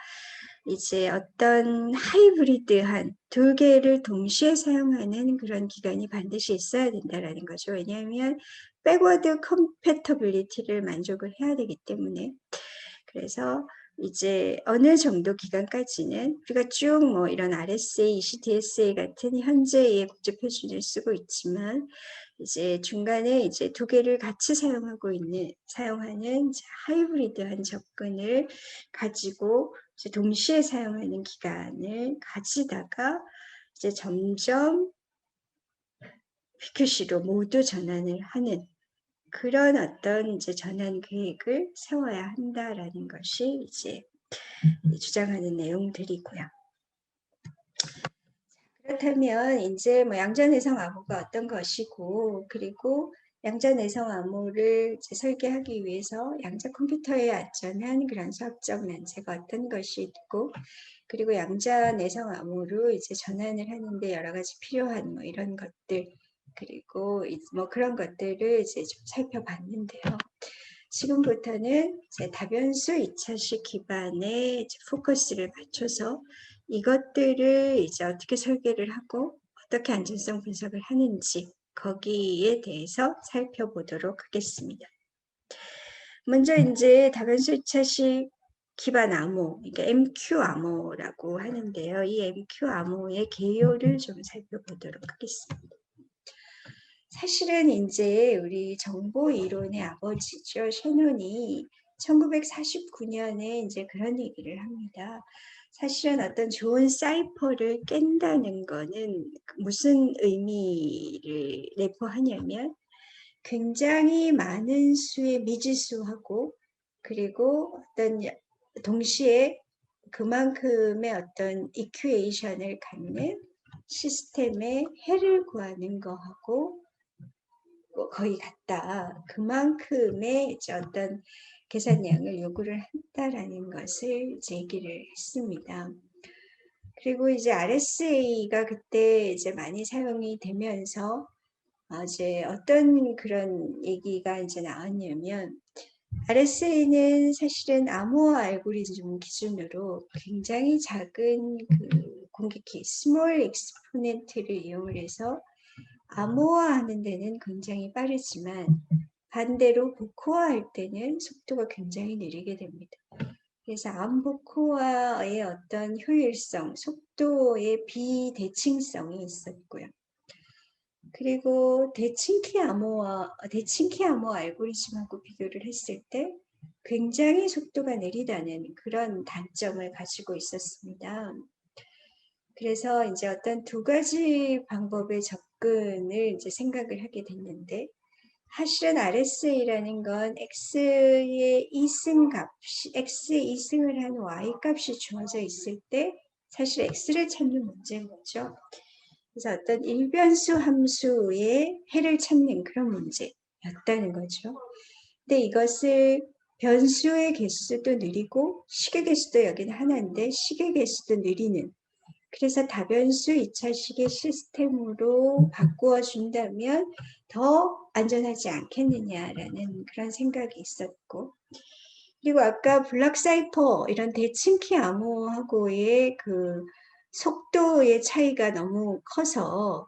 이제 어떤 하이브리드한 두 개를 동시에 사용하는 그런 기간이 반드시 있어야 된다라는 거죠. 왜냐하면 백워드 컴패터빌리티를 만족을 해야 되기 때문에. 그래서 이제 어느 정도 기간까지는 우리가 쭉 이런 RSA, ECDSA 같은 현재의 국제 표준을 쓰고 있지만 이제 중간에 이제 두 개를 같이 사용하는 이제 하이브리드한 접근을 가지고 이제 동시에 사용하는 기간을 가지다가 이제 점점 PQC로 모두 전환을 하는 그런 어떤 이제 전환 계획을 세워야 한다라는 것이 이제 주장하는 내용들이고요. 그렇다면 이제 양자내성 암호가 어떤 것이고 그리고 양자내성 암호를 설계하기 위해서 양자 컴퓨터의 안전한 그런 수학적 난제가 어떤 것이 있고 그리고 양자내성 암호로 이제 전환을 하는데 여러 가지 필요한 이런 것들 그리고 그런 것들을 이제 좀 살펴봤는데요. 지금부터는 이제 다변수 2차식 기반의 포커스를 맞춰서 이것들을 이제 어떻게 설계를 하고 어떻게 안전성 분석을 하는지 거기에 대해서 살펴보도록 하겠습니다. 먼저 이제 다변수 2차식 기반 암호, 그러니까 MQ 암호라고 하는데요. 이 MQ 암호의 개요를 좀 살펴보도록 하겠습니다. 사실은 이제 우리 정보 이론의 아버지죠. 셔넌이 1949년에 이제 그런 얘기를 합니다. 사실은 어떤 좋은 사이퍼를 깬다는 거는 무슨 의미를 내포하냐면 굉장히 많은 수의 미지수하고 그리고 어떤 동시에 그만큼의 어떤 이큐에이션을 갖는 시스템의 해를 구하는 거하고 거의 같다. 그만큼의 어떤 계산량을 요구를 한다라는 것을 얘기를 했습니다. 그리고 이제 RSA가 그때 이제 많이 사용이 되면서 이제 어떤 그런 얘기가 이제 나왔냐면 RSA는 사실은 암호화 알고리즘 기준으로 굉장히 작은 그 공격키 스몰 엑스포넨트를 이용을 해서 암호화하는 데는 굉장히 빠르지만 반대로 복호화할 때는 속도가 굉장히 느리게 됩니다. 그래서 암복호화의 어떤 효율성, 속도의 비대칭성이 있었고요. 그리고 대칭키 암호 알고리즘하고 비교를 했을 때 굉장히 속도가 느리다는 그런 단점을 가지고 있었습니다. 그래서 이제 어떤 두 가지 방법의 접근을 이제 생각을 하게 됐는데, 사실은 RSA라는 건 X의 이승 값이, X의 이승을 한 Y 값이 주어져 있을 때 사실 X를 찾는 문제인 거죠. 그래서 어떤 일변수 함수의 해를 찾는 그런 문제였다는 거죠. 근데 이것을 변수의 개수도 느리고 식의 개수도 여기는 하나인데 식의 개수도 느리는, 그래서 다변수 2차식의 시스템으로 바꾸어 준다면 더 안전하지 않겠느냐라는 그런 생각이 있었고, 그리고 아까 블락사이퍼 이런 대칭키 암호하고의 그 속도의 차이가 너무 커서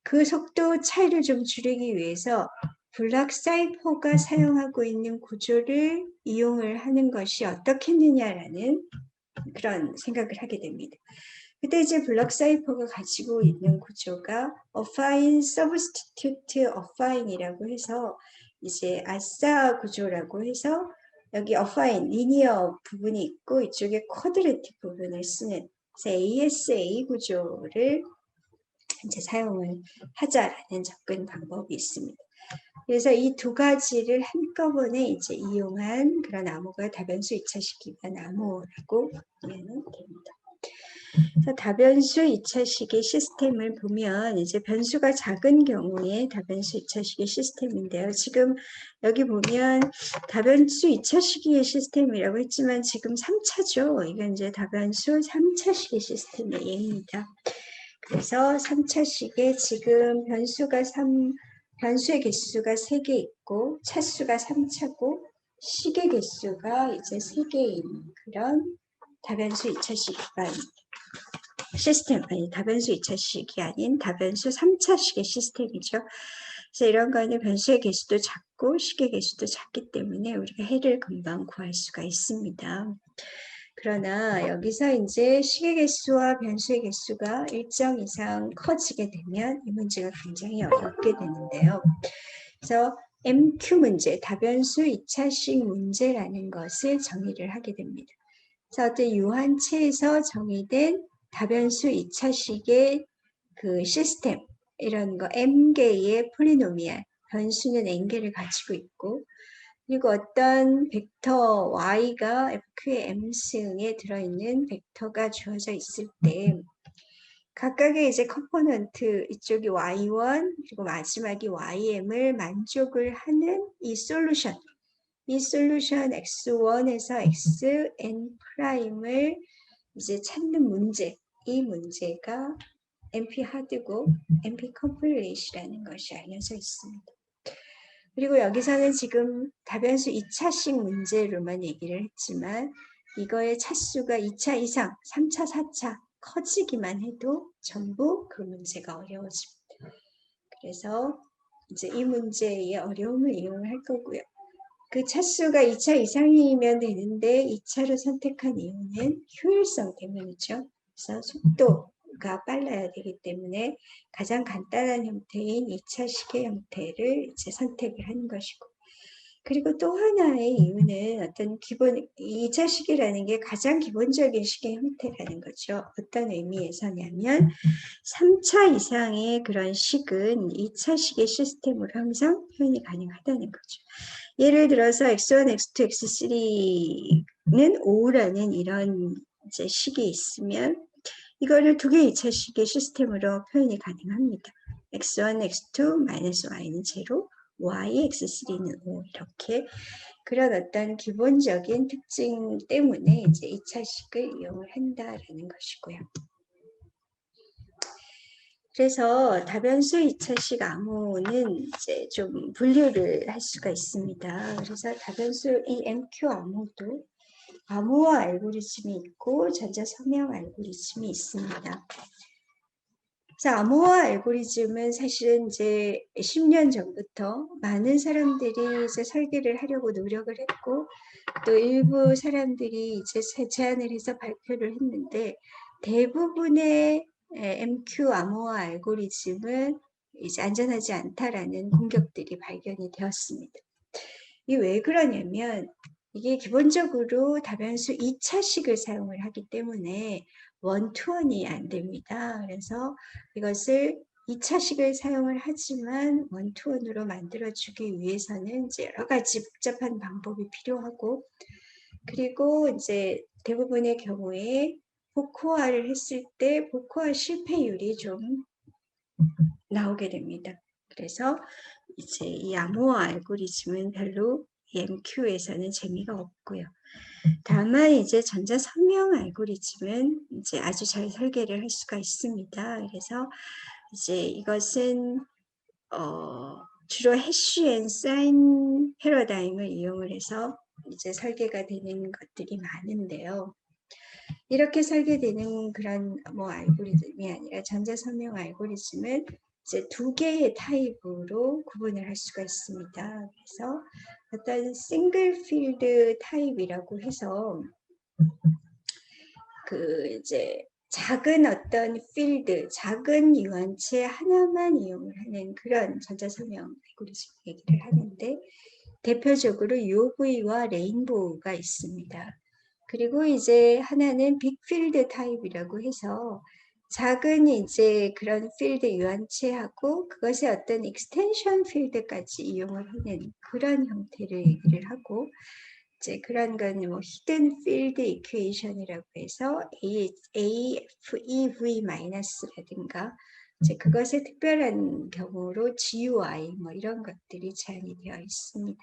그 속도 차이를 좀 줄이기 위해서 블락사이퍼가 사용하고 있는 구조를 이용을 하는 것이 어떻겠느냐라는 그런 생각을 하게 됩니다. 그때 이제 블락사이퍼가 가지고 있는 구조가 affine, substitute, affine이라고 해서 이제 아싸 구조라고 해서 여기 affine, 리니어 부분이 있고 이쪽에 쿼드레틱 부분을 쓰는 ASA 구조를 이제 사용을 하자라는 접근 방법이 있습니다. 그래서 이 두 가지를 한꺼번에 이제 이용한 그런 암호가 다변수 2차식 기반 암호라고 보면 됩니다. 그래서 다변수 2차식의 시스템을 보면 이제 변수가 작은 경우에 다변수 2차식의 시스템인데요. 지금 여기 보면 다변수 2차식의 시스템이라고 했지만 지금 3차죠. 이건 이제 다변수 3차식의 시스템의 예입니다. 그래서 3차식에 지금 변수의 개수가 3개 있고 차수가 3차고 식의 개수가 이제 3개인 그런 다변수 2차식 기반 시스템, 아니 다변수 2차식이 아닌 다변수 3차식의 시스템이죠. 그래서 이런 거는 변수의 개수도 작고 식의 개수도 작기 때문에 우리가 해를 금방 구할 수가 있습니다. 그러나 여기서 이제 식의 개수와 변수의 개수가 일정 이상 커지게 되면 이 문제가 굉장히 어렵게 되는데요. 그래서 MQ 문제, 다변수 2차식 문제라는 것을 정의를 하게 됩니다. 그래서 어떤 유한체에서 정의된 다변수 2차식의 그 시스템, 이런 거 m개의 폴리노미알, 변수는 n개를 가지고 있고, 그리고 어떤 벡터 y가 fq의 m승에 들어있는 벡터가 주어져 있을 때 각각의 이제 컴포넌트, 이쪽이 y1 그리고 마지막이 ym을 만족을 하는 이 솔루션 x1에서 xn''을 이제 찾는 문제, 이 문제가 NP 하드고 NP 컴플릿이라는 것이 알려져 있습니다. 그리고 여기서는 지금 다변수 2차식 문제로만 얘기를 했지만 이거의 차수가 2차 이상, 3차, 4차 커지기만 해도 전부 그 문제가 어려워집니다. 그래서 이제 이 문제의 어려움을 이용할 거고요. 그 차수가 2차 이상이면 되는데 2차로 선택한 이유는 효율성 때문이죠. 그래서 속도가 빨라야 되기 때문에 가장 간단한 형태인 2차 식의 형태를 이제 선택을 하는 것이고, 그리고 또 하나의 이유는 어떤 2차 식이라는 게 가장 기본적인 식의 형태라는 거죠. 어떤 의미에서냐면 3차 이상의 그런 식은 2차 식의 시스템으로 항상 표현이 가능하다는 거죠. 예를 들어서 x1, x2, x3는 5라는 이런 이제 식이 있으면 이거를 두 개의 2차식의 시스템으로 표현이 가능합니다. x1, x2, 마이너스 y는 제로, y, x3는 5 이렇게 그런 어떤 기본적인 특징 때문에 이제 2차식을 이용을 한다라는 것이고요. 그래서 다변수 2차식 암호는 이제 좀 분류를 할 수가 있습니다. 그래서 다변수 이 MQ 암호도 암호화 알고리즘이 있고 전자 서명 알고리즘이 있습니다. 그래서 암호화 알고리즘은 사실은 이제 10년 전부터 많은 사람들이 이제 설계를 하려고 노력을 했고, 또 일부 사람들이 이제 제안을 해서 발표를 했는데, 대부분의 MQ 암호화 알고리즘은 이제 안전하지 않다라는 공격들이 발견이 되었습니다. 이게 왜 그러냐면, 이게 기본적으로 다변수 2차식을 사용을 하기 때문에 원투원이 안 됩니다. 그래서 이것을 2차식을 사용을 하지만 원투원으로 만들어주기 위해서는 이제 여러 가지 복잡한 방법이 필요하고, 그리고 이제 대부분의 경우에 복호화를 했을 때 복호화 실패율이 좀 나오게 됩니다. 그래서 이제 이 암호화 알고리즘은 별로 MQ에서는 재미가 없고요. 다만 이제 전자 선명 알고리즘은 이제 아주 잘 설계를 할 수가 있습니다. 그래서 이제 이것은 주로 해쉬 앤 사인 패러다임을 이용을 해서 이제 설계가 되는 것들이 많은데요. 이렇게 설계되는 그런 알고리즘이 아니라 전자 선명 알고리즘은 이제 두 개의 타입으로 구분을 할 수가 있습니다. 그래서 어떤 싱글 필드 타입이라고 해서 그 이제 작은 어떤 필드, 작은 유한체 하나만 이용을 하는 그런 전자 선명 알고리즘 얘기를 하는데, 대표적으로 UV와 레인보우가 있습니다. 그리고 이제 하나는 빅필드 타입이라고 해서 작은 이제 그런 필드 유한체하고 그것의 어떤 익스텐션 필드까지 이용을 하는 그런 형태를 얘기를 하고, 이제 그런 건 히든 필드 이퀘이션이라고 해서 AFEV-라든가 이제 그것의 특별한 경우로 GUI 이런 것들이 제한이 되어 있습니다.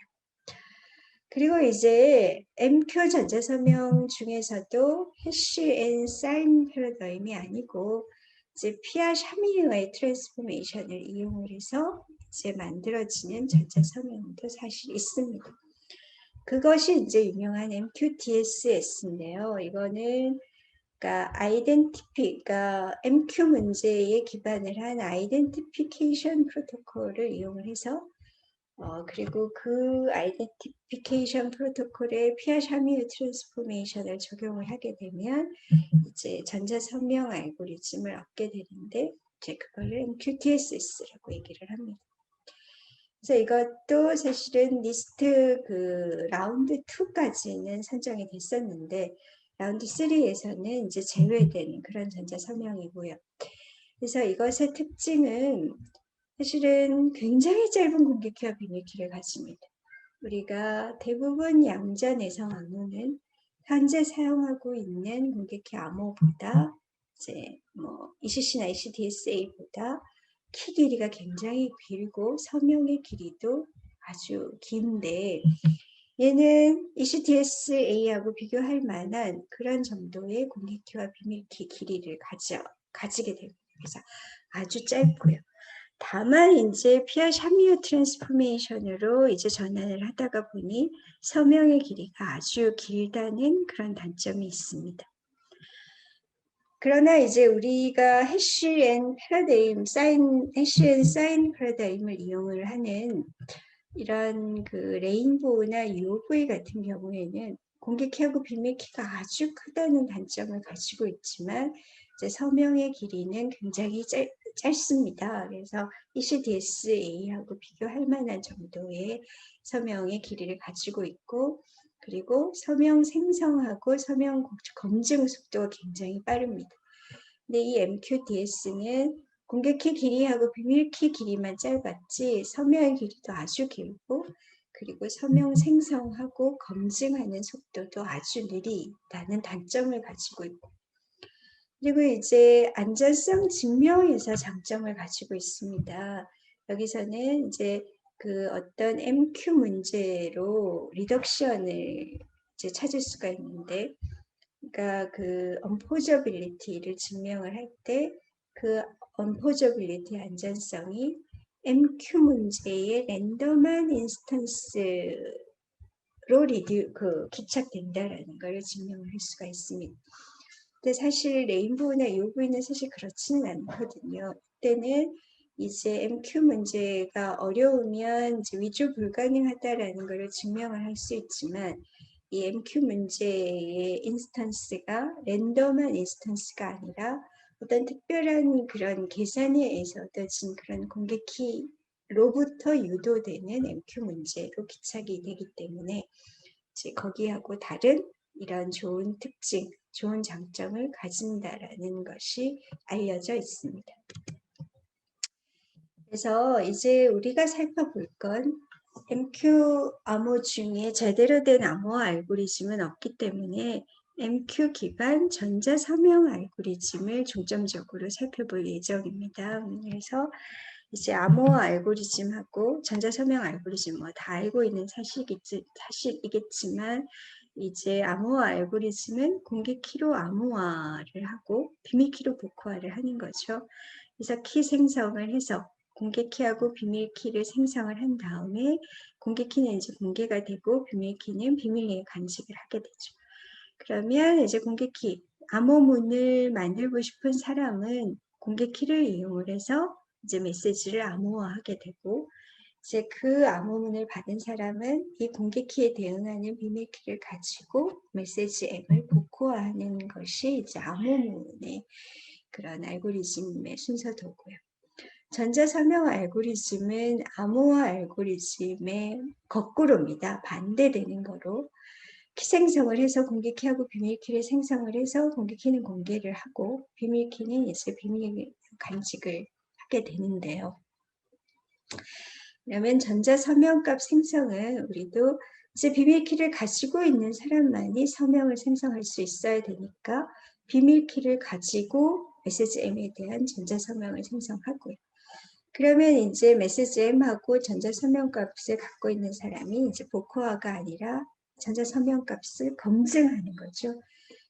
그리고 이제 MQ 전자서명 중에서도 해시 앤 사인 패러다임이 아니고 이제 PR 샤밀러의 트랜스포메이션을 이용을 해서 이제 만들어지는 전자서명도 사실 있습니다. 그것이 이제 유명한 MQTSS인데요. 이거는 그러니까 MQ 문제에 기반을 한 아이덴티피케이션 프로토콜을 이용을 해서 그리고 그 아이덴티피케이션 프로토콜에 피아샤미유 트랜스포메이션을 적용을 하게 되면 이제 전자 선명 알고리즘을 얻게 되는데, 이제 그거를 MQTSS라고 얘기를 합니다. 그래서 이것도 사실은 리스트 그 라운드 2까지는 선정이 됐었는데, 라운드 3에서는 이제 제외된 그런 전자 서명이고요. 그래서 이것의 특징은 사실은 굉장히 짧은 공격기와 비밀키를 가집니다. 우리가 대부분 양자 내성 암호는 현재 사용하고 있는 공격기 암호보다 이제 ECC나 ECDSA보다 키 길이가 굉장히 길고 서명의 길이도 아주 긴데, 얘는 ECDSA하고 비교할 만한 그런 정도의 공격키와 비밀키 길이를 가지게 됩니다. 그래서 아주 짧고요. 다만 이제 PR 샤밀러 트랜스포메이션으로 이제 전환을 하다가 보니 서명의 길이가 아주 길다는 그런 단점이 있습니다. 그러나 이제 우리가 해시 앤 사인 패러다임을 이용을 하는 이런 그 레인보우나 UV 같은 경우에는 공개키하고 비밀키가 아주 크다는 단점을 가지고 있지만 이제 서명의 길이는 굉장히 짧습니다. 그래서 ECDSA하고 비교할 만한 정도의 서명의 길이를 가지고 있고, 그리고 서명 생성하고 서명 검증 속도가 굉장히 빠릅니다. 근데 이 MQDS는 공개키 길이하고 비밀키 길이만 짧았지 서명의 길이도 아주 길고, 그리고 서명 생성하고 검증하는 속도도 아주 느리다는 단점을 가지고 있고, 그리고 이제 안전성 증명에서 장점을 가지고 있습니다. 여기서는 이제 그 어떤 MQ 문제로 리덕션을 이제 찾을 수가 있는데, 그러니까 그 unforgeability를 증명을 할 때 그 언포저빌리티 안전성이 MQ 문제의 랜덤한 인스턴스로 기착된다라는 걸 증명을 할 수가 있습니다. 근데 사실 레인보우나 UV는 사실 그렇지는 않거든요. 이때는 이제 MQ 문제가 어려우면 이제 위조 불가능하다라는 것을 증명을 할 수 있지만 이 MQ 문제의 인스턴스가 랜덤한 인스턴스가 아니라 어떤 특별한 그런 계산에 의해서 얻어진 그런 공개키로부터 유도되는 MQ 문제로 기착이 되기 때문에 이제 거기하고 다른 이런 좋은 특징, 좋은 장점을 가진다라는 것이 알려져 있습니다. 그래서 이제 우리가 살펴볼 건 MQ 암호 중에 제대로 된 암호 알고리즘은 없기 때문에 MQ 기반 전자서명 알고리즘을 중점적으로 살펴볼 예정입니다. 그래서 이제 암호 알고리즘하고 전자서명 알고리즘 뭐 다 알고 있는 사실이겠지만 이제 암호 알고리즘은 공개키로 암호화를 하고 비밀키로 복호화를 하는 거죠. 그래서 키 생성을 해서 공개키하고 비밀키를 생성을 한 다음에 공개키는 이제 공개가 되고 비밀키는 비밀리에 간직을 하게 되죠. 그러면 이제 공개키, 암호문을 만들고 싶은 사람은 공개키를 이용을 해서 이제 메시지를 암호화하게 되고 이제 그 암호문을 받은 사람은 이 공개키에 대응하는 비밀키를 가지고 메시지 앱을 복호화하는 것이 이제 암호문의 그런 알고리즘의 순서도고요. 전자서명 알고리즘은 암호화 알고리즘의 거꾸로입니다. 반대되는 거로 키 생성을 해서 공개키하고 비밀키를 생성을 해서 공개키는 공개를 하고 비밀키는 이제 비밀 간직을 하게 되는데요. 그러면 전자서명값 생성은 우리도 이제 비밀키를 가지고 있는 사람만이 서명을 생성할 수 있어야 되니까 비밀키를 가지고 메시지 M에 대한 전자서명을 생성하고요. 그러면 이제 메시지 M하고 전자서명값을 갖고 있는 사람이 이제 복호화가 아니라 전자서명값을 검증하는 거죠.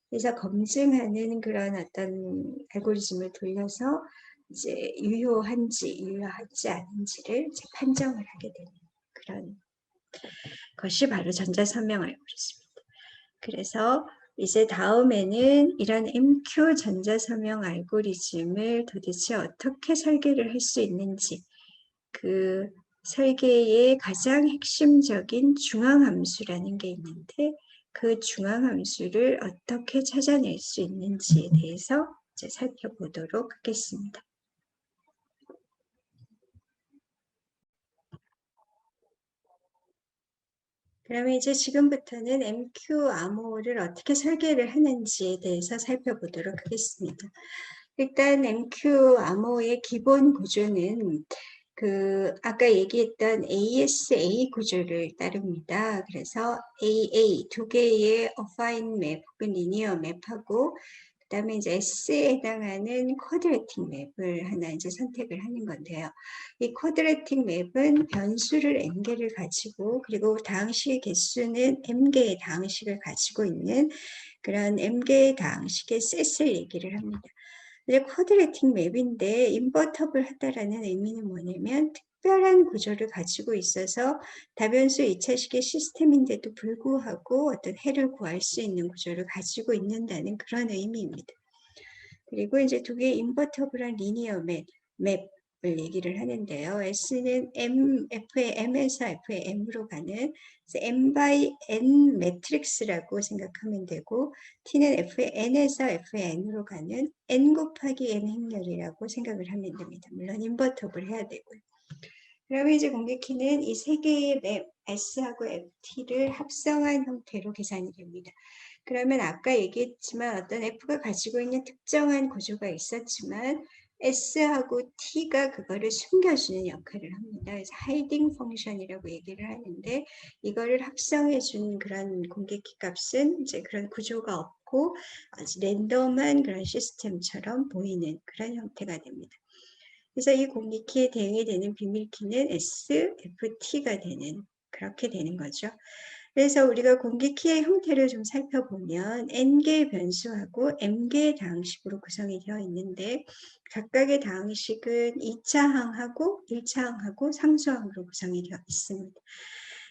그래서 검증하는 그런 어떤 알고리즘을 돌려서 이제 유효한지 유효하지 않은지를 이제 판정을 하게 되는 그런 것이 바로 전자서명 알고리즘입니다. 그래서 이제 다음에는 이런 MQ 전자서명 알고리즘을 도대체 어떻게 설계를 할 수 있는지 그 설계의 가장 핵심적인 중앙함수라는 게 있는데 그 중앙함수를 어떻게 찾아낼 수 있는지에 대해서 이제 살펴보도록 하겠습니다. 그러면 이제 지금부터는 MQ 암호를 어떻게 설계를 하는지에 대해서 살펴보도록 하겠습니다. 일단 MQ 암호의 기본 구조는 아까 얘기했던 ASA 구조를 따릅니다. 그래서 AA 두 개의 어파인 맵 혹은 리니어 맵하고 그다음에 이제 S에 해당하는 쿼드레틱 맵을 하나 이제 선택을 하는 건데요. 이 쿼드레틱 맵은 변수를 n개를 가지고 그리고 다항식의 개수는 m개의 다항식을 가지고 있는 그런 m개의 다항식의 셋을 얘기를 합니다. 이제 쿼드레틱 맵인데 인버터블 하다라는 의미는 뭐냐면 특별한 구조를 가지고 있어서 다변수 2차식의 시스템인데도 불구하고 어떤 해를 구할 수 있는 구조를 가지고 있는다는 그런 의미입니다. 그리고 이제 두 개의 인버터블한 리니어 맵을 얘기를 하는데요. S는 F의 M에서 F의 M으로 가는 M by N 매트릭스라고 생각하면 되고 T는 F의 N에서 F의 N으로 가는 N 곱하기 N 행렬이라고 생각을 하면 됩니다. 물론 인버터블 해야 되고요. 그러면 이제 공개키는 이 세 개의 맵 S하고 FT를 합성한 형태로 계산이 됩니다. 그러면 아까 얘기했지만 어떤 F가 가지고 있는 특정한 구조가 있었지만 S하고 T가 그거를 숨겨주는 역할을 합니다. 그래서 하이딩 펑션이라고 얘기를 하는데 이거를 합성해 준 그런 공개키 값은 이제 그런 구조가 없고 아주 랜덤한 그런 시스템처럼 보이는 그런 형태가 됩니다. 그래서 이 공개키에 대응이 되는 비밀키는 SFT가 되는 그렇게 되는 거죠. 그래서 우리가 공개키의 형태를 좀 살펴보면 n개의 변수하고 m개의 다항식으로 구성이 되어 있는데 각각의 다항식은 2차항하고 1차항하고 상수항으로 구성이 되어 있습니다.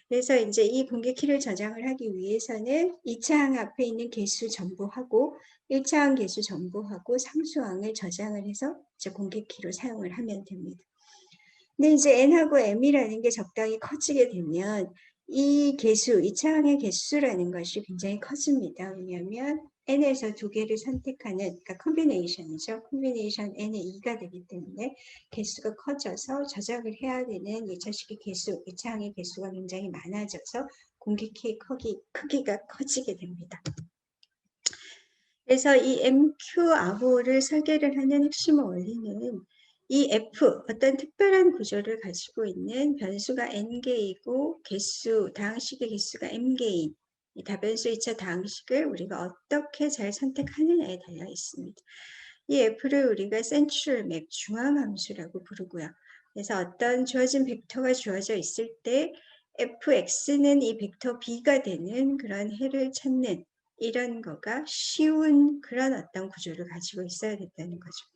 그래서 이제 이 공개키를 저장을 하기 위해서는 2차항 앞에 있는 개수 전부하고 1차항 개수 전부하고 상수항을 저장을 해서 이제 공개키로 사용을 하면 됩니다. 근데 이제 n하고 m이라는 게 적당히 커지게 되면 이 개수, 2차항의 개수라는 것이 굉장히 커집니다. 왜냐하면 n에서 두 개를 선택하는, 그러니까 컨비네이션이죠. 컨비네이션 n의 2가 되기 때문에 개수가 커져서 저장을 해야 되는 2차식의 개수, 2차항의 개수가 굉장히 많아져서 공개키의 크기가 커지게 됩니다. 그래서 이 MQ 암호를 설계를 하는 핵심 원리는 이 F, 어떤 특별한 구조를 가지고 있는 변수가 n개이고 다항식의 개수가 m개인 이 다변수 2차 다항식을 우리가 어떻게 잘 선택하느냐에 달려 있습니다. 이 F를 우리가 센트럴 맵, 중앙함수라고 부르고요. 그래서 어떤 주어진 벡터가 주어져 있을 때 fx는 이 벡터 b가 되는 그런 해를 찾는 이런 거가 쉬운 그런 어떤 구조를 가지고 있어야 된다는 거죠.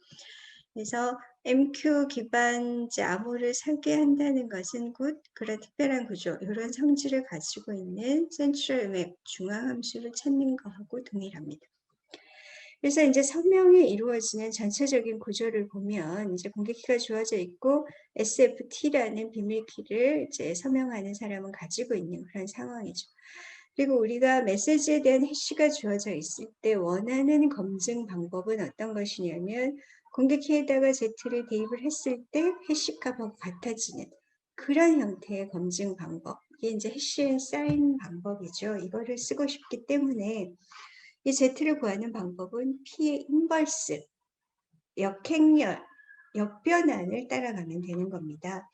그래서 MQ 기반 암호를 설계한다는 것은 곧 그런 특별한 구조, 이런 성질을 가지고 있는 센트럴 맵, 중앙함수를 찾는 것하고 동일합니다. 그래서 이제 서명이 이루어지는 전체적인 구조를 보면 이제 공개키가 주어져 있고 SFT라는 비밀키를 이제 서명하는 사람은 가지고 있는 그런 상황이죠. 그리고 우리가 메시지에 대한 해시가 주어져 있을 때 원하는 검증 방법은 어떤 것이냐면 공개키에다가 Z를 대입을 했을 때 해시값하고 같아지는 그런 형태의 검증 방법. 이게 이제 해시 앤 사인 방법이죠. 이거를 쓰고 싶기 때문에 이 Z를 구하는 방법은 P의 인버스, 역행렬, 역변환을 따라가면 되는 겁니다.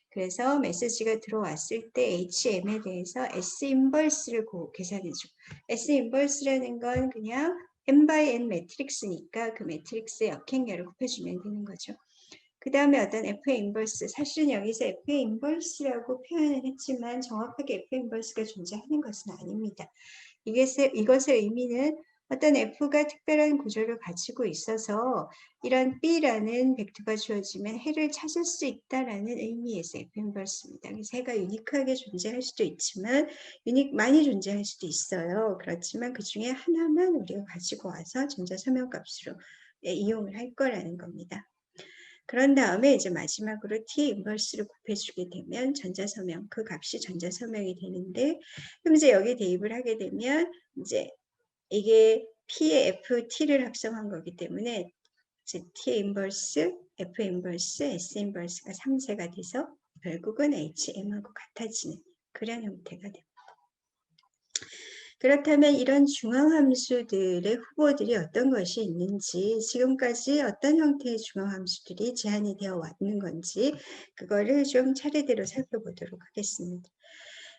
그래서 메시지가 들어왔을 때 HM에 대해서 S 인버스를 계산해주고 S 인버스라는 건 그냥 n by n 매트릭스니까 그 매트릭스의 역행렬을 곱해주면 되는 거죠. 그 다음에 어떤 F의 인버스, 사실은 여기서 F의 인버스라고 표현을 했지만 정확하게 F의 인버스가 존재하는 것은 아닙니다. 이것의 의미는 어떤 F가 특별한 구조를 가지고 있어서 이런 B라는 벡터가 주어지면 해를 찾을 수 있다라는 의미에서 F 인버스입니다. 그래서 해가 유니크하게 존재할 수도 있지만 많이 존재할 수도 있어요. 그렇지만 그 중에 하나만 우리가 가지고 와서 전자서명값으로 이용을 할 거라는 겁니다. 그런 다음에 이제 마지막으로 T 인버스를 곱해주게 되면 전자서명, 그 값이 전자서명이 되는데, 그럼 이제 여기 대입을 하게 되면 이제 이게 P의 FT를 합성한 거기 때문에 이제 T 인버스, F 인버스, S 인버스가 3세가 돼서 결국은 HM하고 같아지는 그런 형태가 됩니다. 그렇다면 이런 중앙함수들의 후보들이 어떤 것이 있는지, 지금까지 어떤 형태의 중앙함수들이 제한이 되어 왔는 건지 그거를 좀 차례대로 살펴보도록 하겠습니다.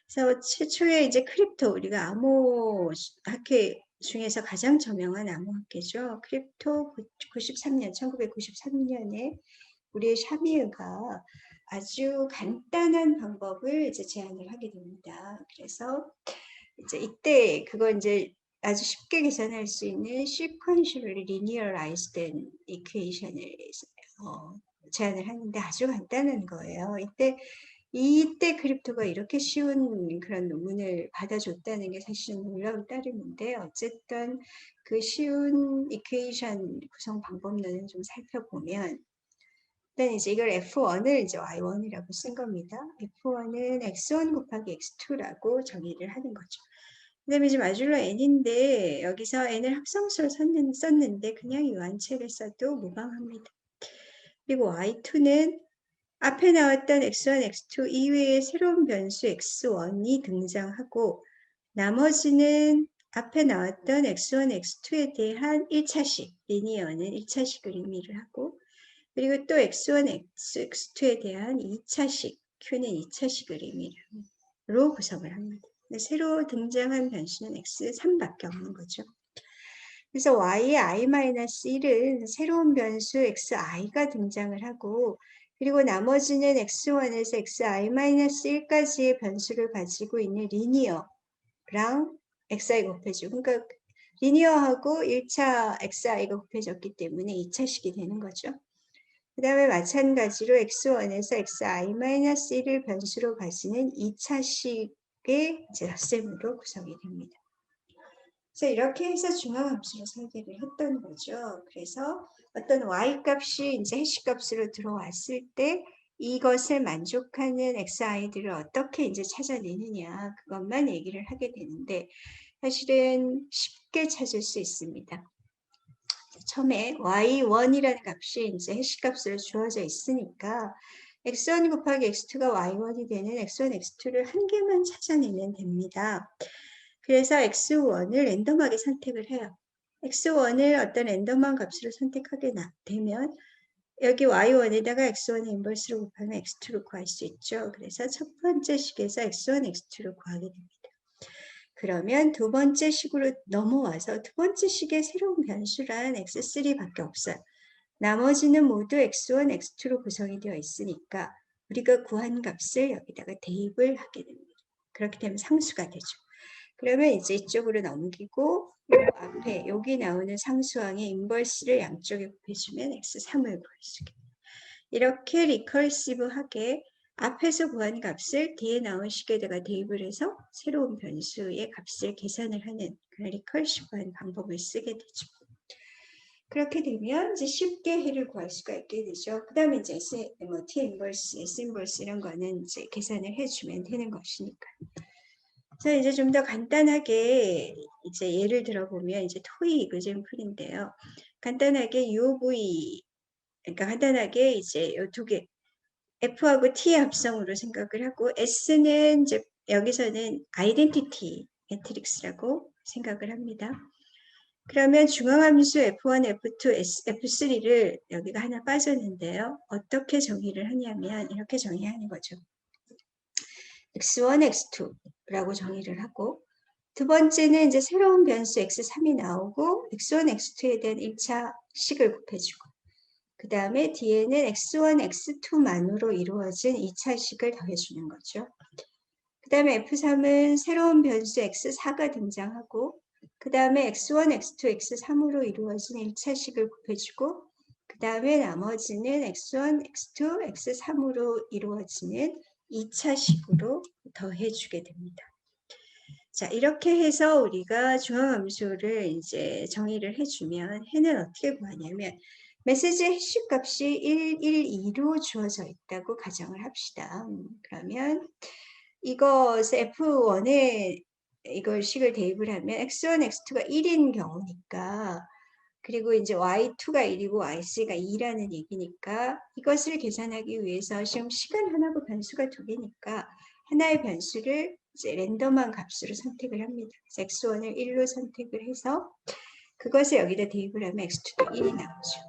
그래서 최초에 이제 크립토, 우리가 암호학회 중에서 가장 저명한 암호학회죠. 크립토 1993년에 우리의 샤미으가 아주 간단한 방법을 이제 제안을 하게 됩니다. 그래서 이제 이때 그거 이제 아주 쉽게 계산할 수 있는 sequentially linearized equation을 제안을 하는데 아주 간단한 거예요. 이때 크립토가 이렇게 쉬운 그런 논문을 받아줬다는 게 사실은 놀라울 따름인데 어쨌든 그 쉬운 이퀘이션 구성 방법론을 좀 살펴보면 일단 이제 이걸 F1을 이제 Y1이라고 쓴 겁니다. F1은 X1 곱하기 X2라고 정의를 하는 거죠. 그 다음에 이제 마줄로 n인데 여기서 n을 합성수로 썼는데 그냥 유한체를 써도 무방합니다. 그리고 y2는 앞에 나왔던 x1, x2 이외에 새로운 변수 x1이 등장하고 나머지는 앞에 나왔던 x1, x2에 대한 1차식, 리니어는 1차식을 의미를 하고 그리고 또 x1, x2에 대한 2차식, q는 2차식을 의미를 로 구성을 합니다. 새로 등장한 변수는 x3밖에 없는 거죠. 그래서 y의 i-1은 새로운 변수 xi가 등장을 하고 그리고 나머지는 x1에서 xi-1까지의 변수를 가지고 있는 리니어 x랑 xi 곱해주고, 그러니까 리니어하고 1차 xi가 곱해졌기 때문에 2차식이 되는 거죠. 그 다음에 마찬가지로 x1에서 xi-1을 변수로 가지는 2차식의 이제 덧셈으로 구성이 됩니다. 그래서 이렇게 해서 중앙함수로 설계를 했던 거죠. 그래서 어떤 y-값이 이제 해시값으로 들어왔을 때 이것을 만족하는 xi들을 어떻게 이제 찾아내느냐, 그것만 얘기를 하게 되는데, 사실은 쉽게 찾을 수 있습니다. 처음에 y1이라는 값이 이제 해시값으로 주어져 있으니까 x1 곱하기 x2가 y1이 되는 x1, x2를 한 개만 찾아내면 됩니다. 그래서 x1을 랜덤하게 선택을 해요. x1을 어떤 랜덤한 값으로 선택하게 되면 여기 y1에다가 x1의 인버스를 곱하면 x2를 구할 수 있죠. 그래서 첫 번째 식에서 x1, x2를 구하게 됩니다. 그러면 두 번째 식으로 넘어와서 두 번째 식의 새로운 변수란 x3밖에 없어요. 나머지는 모두 x1, x2로 구성이 되어 있으니까 우리가 구한 값을 여기다가 대입을 하게 됩니다. 그렇게 되면 상수가 되죠. 그러면 이제 이쪽으로 넘기고 앞에 여기 나오는 상수항의 인버스를 양쪽에 곱해주면 x3을 구할 수 있게 됩니다. 이렇게 리커시브하게 앞에서 구한 값을 뒤에 나온 식에다가 대입을 해서 새로운 변수의 값을 계산을 하는 그런 리커시브한 방법을 쓰게 되죠. 그렇게 되면 이제 쉽게 해를 구할 수가 있게 되죠. 그 다음에 이제 T 인버스, S 인버스 이런 거는 이제 계산을 해주면 되는 것이니까. 자, 이제 좀 더 간단하게 이제 예를 들어보면 이제 토익 이그젬플인데요. 간단하게 UV, 그러니까 간단하게 이제 이 두 개, F하고 T의 합성으로 생각을 하고, S는 이제 여기서는 아이덴티티 매트릭스라고 생각을 합니다. 그러면 중앙함수 F1, F2, F3를 여기가 하나 빠졌는데요. 어떻게 정의를 하냐면 이렇게 정의하는 거죠. x1, x2라고 정의를 하고, 두 번째는 이제 새로운 변수 x3이 나오고 x1, x2에 대한 1차 식을 곱해주고, 그 다음에 뒤에는 x1, x2만으로 이루어진 2차 식을 더해주는 거죠. 그 다음에 F3은 새로운 변수 x4가 등장하고, 그 다음에 x1, x2, x3으로 이루어진 1차식을 곱해주고, 그 다음에 나머지는 x1, x2, x3으로 이루어지는 2차식으로 더해주게 됩니다. 자, 이렇게 해서 우리가 중앙함수를 이제 정의를 해주면 해는 어떻게 구하냐면, 메시지 해시 값이 1, 1, 2로 주어져 있다고 가정을 합시다. 그러면 이것 F1에 이걸 식을 대입을 하면 x1, x2가 1인 경우니까, 그리고 이제 y2가 1이고 y3가 2라는 얘기니까 이것을 계산하기 위해서 지금 시간 하나고 변수가 두 개니까 하나의 변수를 이제 랜덤한 값으로 선택을 합니다. x1을 1로 선택을 해서 그것을 여기다 대입을 하면 x2도 1이 나오죠.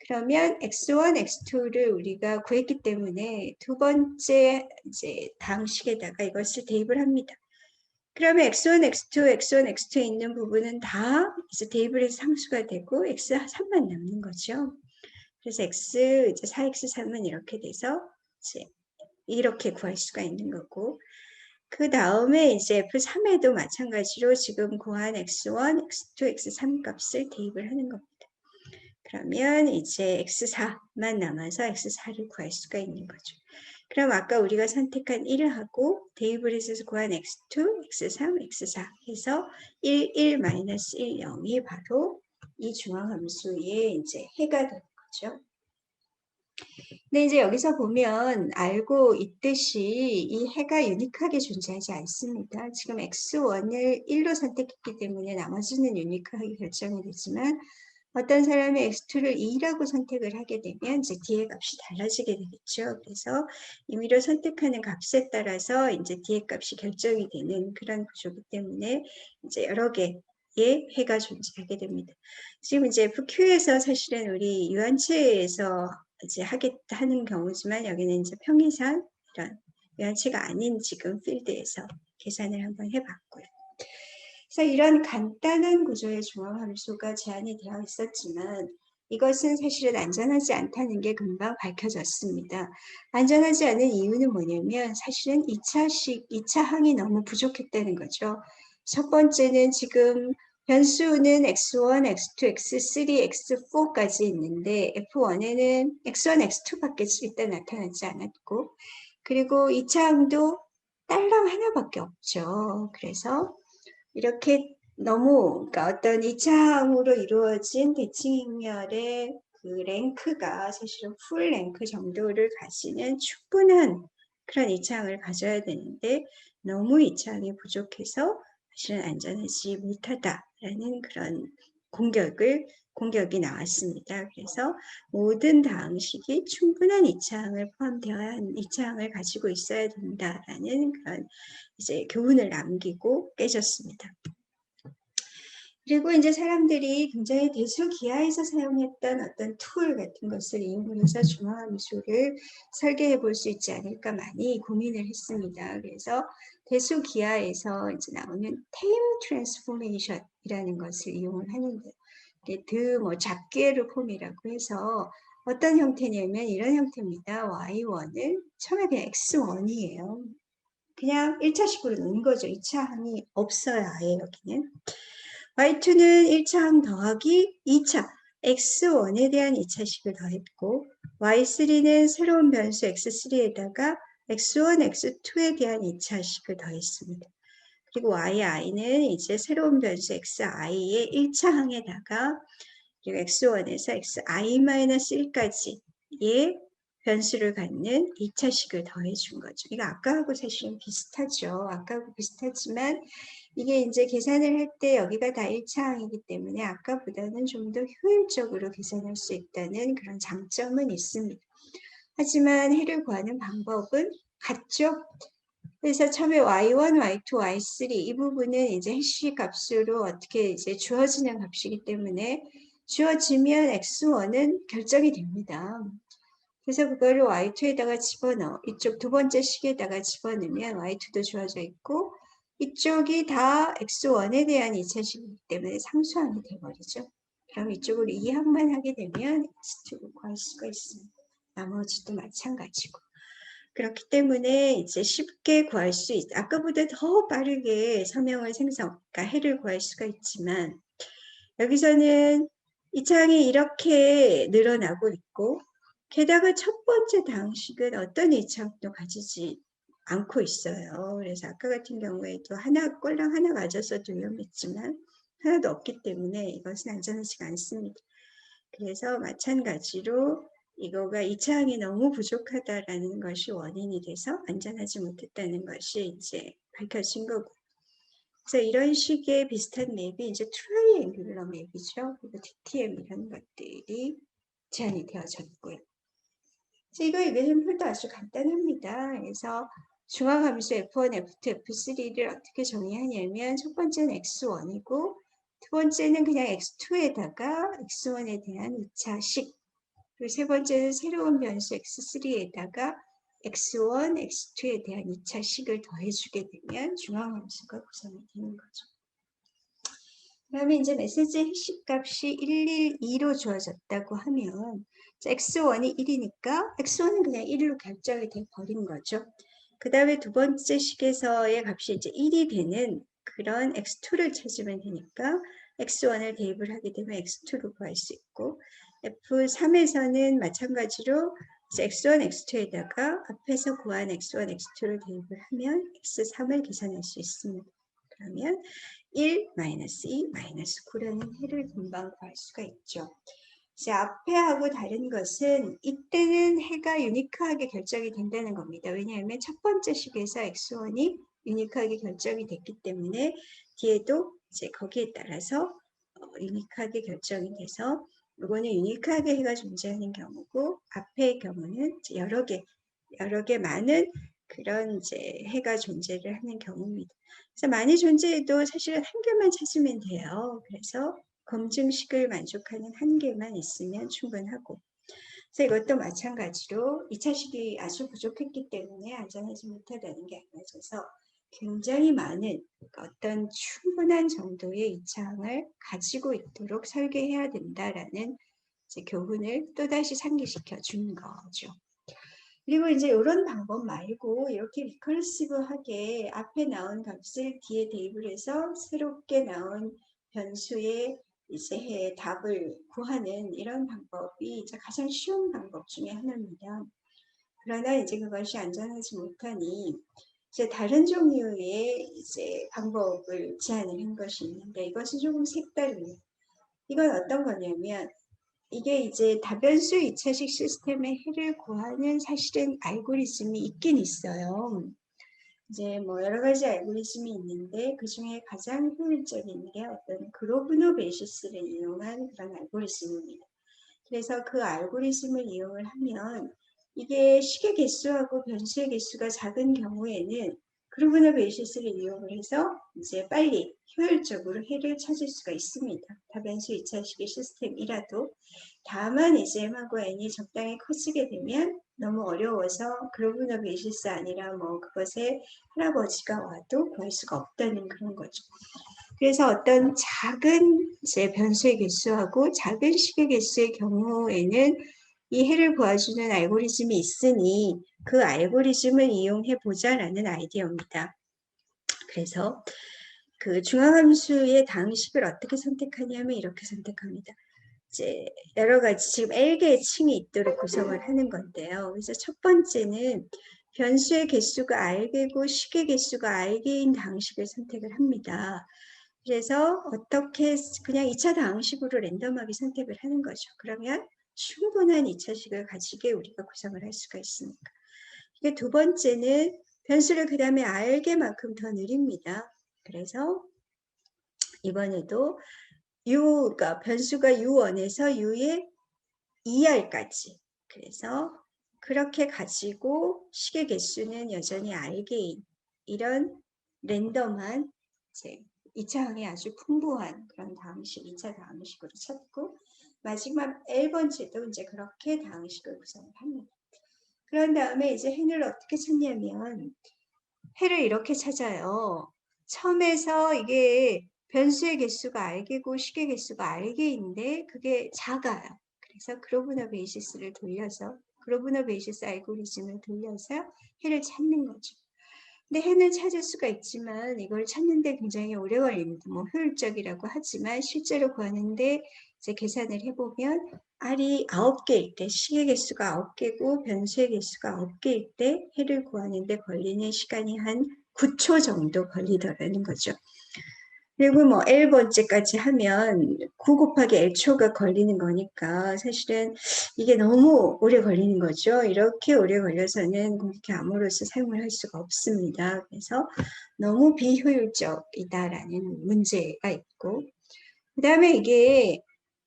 그러면 x1, x2를 우리가 구했기 때문에 두 번째 이제 다음 식에다가 이것을 대입을 합니다. 그러면 x1, x2, x1, x2에 있는 부분은 다 이제 대입을 해서 상수가 되고 x3만 남는 거죠. 그래서 x 이제 4x3은 이렇게 돼서 이제 이렇게 구할 수가 있는 거고, 그 다음에 이제 F3에도 마찬가지로 지금 구한 x1, x2, x3 값을 대입을 하는 겁니다. 그러면 이제 x4만 남아서 x4를 구할 수가 있는 거죠. 그럼 아까 우리가 선택한 1을 하고 대입을 해서 구한 x2, x3, x4 해서 1, 1, 마이너스 1, 0이 바로 이 중앙함수의 이제 해가 되는 거죠. 근데 이제 여기서 보면 알고 있듯이 이 해가 유니크하게 존재하지 않습니다. 지금 x1을 1로 선택했기 때문에 나머지는 유니크하게 결정이 되지만 어떤 사람이 x2를 2라고 선택을 하게 되면 이제 뒤의 값이 달라지게 되겠죠. 그래서 임의로 선택하는 값에 따라서 이제 뒤의 값이 결정이 되는 그런 구조이기 때문에 이제 여러 개의 해가 존재하게 됩니다. 지금 이제 FQ에서 사실은 우리 유한체에서 이제 하는 경우지만 여기는 이제 평이상 이런 유한체가 아닌 지금 필드에서 계산을 한번 해봤고요. 그래서 이런 간단한 구조의 중앙함수가 제한이 되어 있었지만 이것은 사실은 안전하지 않다는 게 금방 밝혀졌습니다. 안전하지 않은 이유는 뭐냐면 사실은 2차 항이 너무 부족했다는 거죠. 첫 번째는 지금 변수는 x1, x2, x3, x4까지 있는데 F1에는 x1, x2밖에 일단 나타나지 않았고 그리고 2차 항도 딸랑 하나밖에 없죠. 그래서 이렇게 너무 그러니까 어떤 2차 항으로 이루어진 대칭 행렬의 그 랭크가 사실은 풀 랭크 정도를 가지는 충분한 그런 2차 항을 가져야 되는데 너무 2차 항이 부족해서 사실은 안전하지 못하다라는 그런 공격이 나왔습니다. 그래서 모든 다항식이 충분한 2차 항을 포함되어야 한 2차 항을 가지고 있어야 된다라는 그런 이제 교훈을 남기고 깨졌습니다. 그리고 이제 사람들이 굉장히 대수기하에서 사용했던 어떤 툴 같은 것을 이용해서 중화함수를 설계해 볼 수 있지 않을까 많이 고민을 했습니다. 그래서 대수기하에서 이제 나오는 테임 트랜스포메이션이라는 것을 이용을 하는데 잡기에르 폼이라고 해서 어떤 형태냐면 이런 형태입니다. y1을 처음에 그냥 x1이에요. 그냥 1차식으로 놓은 거죠. 2차 항이 없어요. 아예 여기는. y2는 1차 항 더하기 2차 x1에 대한 2차식을 더했고 y3는 새로운 변수 x3에다가 x1, x2에 대한 2차식을 더했습니다. 그리고 yi는 이제 새로운 변수 xi의 1차 항에다가 그리고 x1에서 xi-1까지의 변수를 갖는 2차식을 더해준 거죠. 이거 아까하고 사실은 비슷하죠. 아까하고 비슷하지만 이게 이제 계산을 할 때 여기가 다 1차 항이기 때문에 아까보다는 좀 더 효율적으로 계산할 수 있다는 그런 장점은 있습니다. 하지만 해를 구하는 방법은 같죠. 그래서 처음에 y1, y2, y3 이 부분은 이제 해시 값으로 어떻게 이제 주어지는 값이기 때문에 주어지면 x1은 결정이 됩니다. 그래서 그거를 y2에다가 집어넣어 이쪽 두 번째 식에다가 집어넣으면 y2도 주어져 있고 이쪽이 다 x1에 대한 2차식이기 때문에 상수항이 돼버리죠. 그럼 이쪽을 2항만 하게 되면 x2를 구할 수가 있습니다. 나머지도 마찬가지고. 그렇기 때문에 이제 쉽게 구할 수 아까보다 더 빠르게 서명을 그러니까 해를 구할 수가 있지만 여기서는 이 창이 이렇게 늘어나고 있고 게다가 첫 번째 다항식은 어떤 이차도 가지지 않고 있어요. 그래서 아까 같은 경우에도 꼴랑 하나 가졌어도 위험했지만 하나도 없기 때문에 이것은 안전하지가 않습니다. 그래서 마찬가지로 이거가 2차 항이 너무 부족하다라는 것이 원인이 돼서 안전하지 못했다는 것이 이제 밝혀진 거고. 그래서 이런 식의 비슷한 맵이 이제 트라이앵귤러 맵이죠. 그리고 DTM 이런 것들이 제한이 되어졌고요. 이거 example도 아주 간단합니다. 그래서 중앙함수 F1, F2, F3를 어떻게 정의하냐면 첫 번째는 X1이고 두 번째는 그냥 X2에다가 X1에 대한 2차식 그리고 세 번째는 새로운 변수 X3에다가 X1, X2에 대한 2차식을 더해주게 되면 중앙함수가 구성이 되는 거죠. 그러면 이제 메시지 해시값이 112로 주어졌다고 하면 x1이 1이니까 x1은 그냥 1로 결정이 돼 버린 거죠. 그 다음에 두 번째 식에서의 값이 이제 1이 되는 그런 x2를 찾으면 되니까 x1을 대입을 하게 되면 x2를 구할 수 있고 F3에서는 마찬가지로 x1, x2에다가 앞에서 구한 x1, x2를 대입을 하면 x3을 계산할 수 있습니다. 그러면 1, -2, -9라는 해를 금방 구할 수가 있죠. 이제 앞에하고 다른 것은 이때는 해가 유니크하게 결정이 된다는 겁니다. 왜냐하면 첫 번째 식에서 x1이 유니크하게 결정이 됐기 때문에 뒤에도 이제 거기에 따라서 유니크하게 결정이 돼서 이거는 유니크하게 해가 존재하는 경우고 앞의 경우는 여러 개 많은 그런 이제 해가 존재를 하는 경우입니다. 그래서 많이 존재해도 사실은 한 개만 찾으면 돼요. 그래서 검증식을 만족하는 한 개만 있으면 충분하고. 그래서 이것도 마찬가지로 2차식이 아주 부족했기 때문에 안전하지 못하다는 게 알려져서 굉장히 많은 어떤 충분한 정도의 2차항을 가지고 있도록 설계해야 된다라는 이제 교훈을 또다시 상기시켜 주는 거죠. 그리고 이제 이런 방법 말고 이렇게 리커시브하게 앞에 나온 값을 뒤에 대입을 해서 새롭게 나온 변수의 이제 답을 구하는 이런 방법이 이제 가장 쉬운 방법 중에 하나입니다. 그러나 이제 그것이 안전하지 못하니 이제 다른 종류의 이제 방법을 제안을 한 것이 있는데 이것은 조금 색다릅니다. 이건 어떤 거냐면 이게 이제 다변수 2차식 시스템의 해를 구하는 사실은 알고리즘이 있긴 있어요. 이제 뭐 여러 가지 알고리즘이 있는데 그 중에 가장 효율적인 게 어떤 그로브노 베이시스를 이용한 그런 알고리즘입니다. 그래서 그 알고리즘을 이용을 하면 이게 식의 개수하고 변수의 개수가 작은 경우에는 그루브너 베이시스를 이용을 해서 이제 빨리 효율적으로 해를 찾을 수가 있습니다. 다변수 2차식의 시스템이라도. 다만 이제 m하고 n이 적당히 커지게 되면 너무 어려워서 그루브너 베이시스 아니라 뭐 그것에 할아버지가 와도 구할 수가 없다는 그런 거죠. 그래서 어떤 작은 이제 변수의 개수하고 작은 식의 개수의 경우에는 이 해를 구해주는 알고리즘이 있으니 그 알고리즘을 이용해 보자라는 아이디어입니다. 그래서 그 중앙함수의 다항식을 어떻게 선택하냐면 이렇게 선택합니다. 이제 여러 가지 지금 L개의 층이 있도록 구성을 하는 건데요. 그래서 첫 번째는 변수의 개수가 R개고 식의 개수가 R개인 다항식을 선택을 합니다. 그래서 어떻게 그냥 2차 다항식으로 랜덤하게 선택을 하는 거죠. 그러면 충분한 2차식을 가지게 우리가 구성을 할 수가 있습니다. 이게 두 번째는 변수를 그 다음에 R개만큼 더 느립니다. 그래서 이번에도 U가 변수가 U1에서 U의 2R까지. 그래서 그렇게 가지고 식의 개수는 여전히 R개인 이런 랜덤한 이제 2차 항이 아주 풍부한 그런 다항식, 2차 다항식으로 찾고 마지막 L번째도 이제 그렇게 다항식을 구성을 합니다. 그런 다음에 이제 해를 어떻게 찾냐면 해를 이렇게 찾아요. 처음에서 이게 변수의 개수가 R개고 식의 개수가 R개인데 그게 작아요. 그래서 그로브너 베이시스를 돌려서 그로브너 베이시스 알고리즘을 돌려서 해를 찾는 거죠. 근데 해는 찾을 수가 있지만 이걸 찾는데 굉장히 오래 걸립니다. 뭐 효율적이라고 하지만 실제로 구하는데 이제 계산을 해보면 R이 9개일 때 식의 개수가 9개고 변수의 개수가 9개일 때 해를 구하는데 걸리는 시간이 한 9초 정도 걸리더라는 거죠. 그리고 뭐 L번째까지 하면 9 곱하기 L초가 걸리는 거니까 사실은 이게 너무 오래 걸리는 거죠. 이렇게 오래 걸려서는 공격기 암호로서 사용을 할 수가 없습니다. 그래서 너무 비효율적이다라는 문제가 있고 그 다음에 이게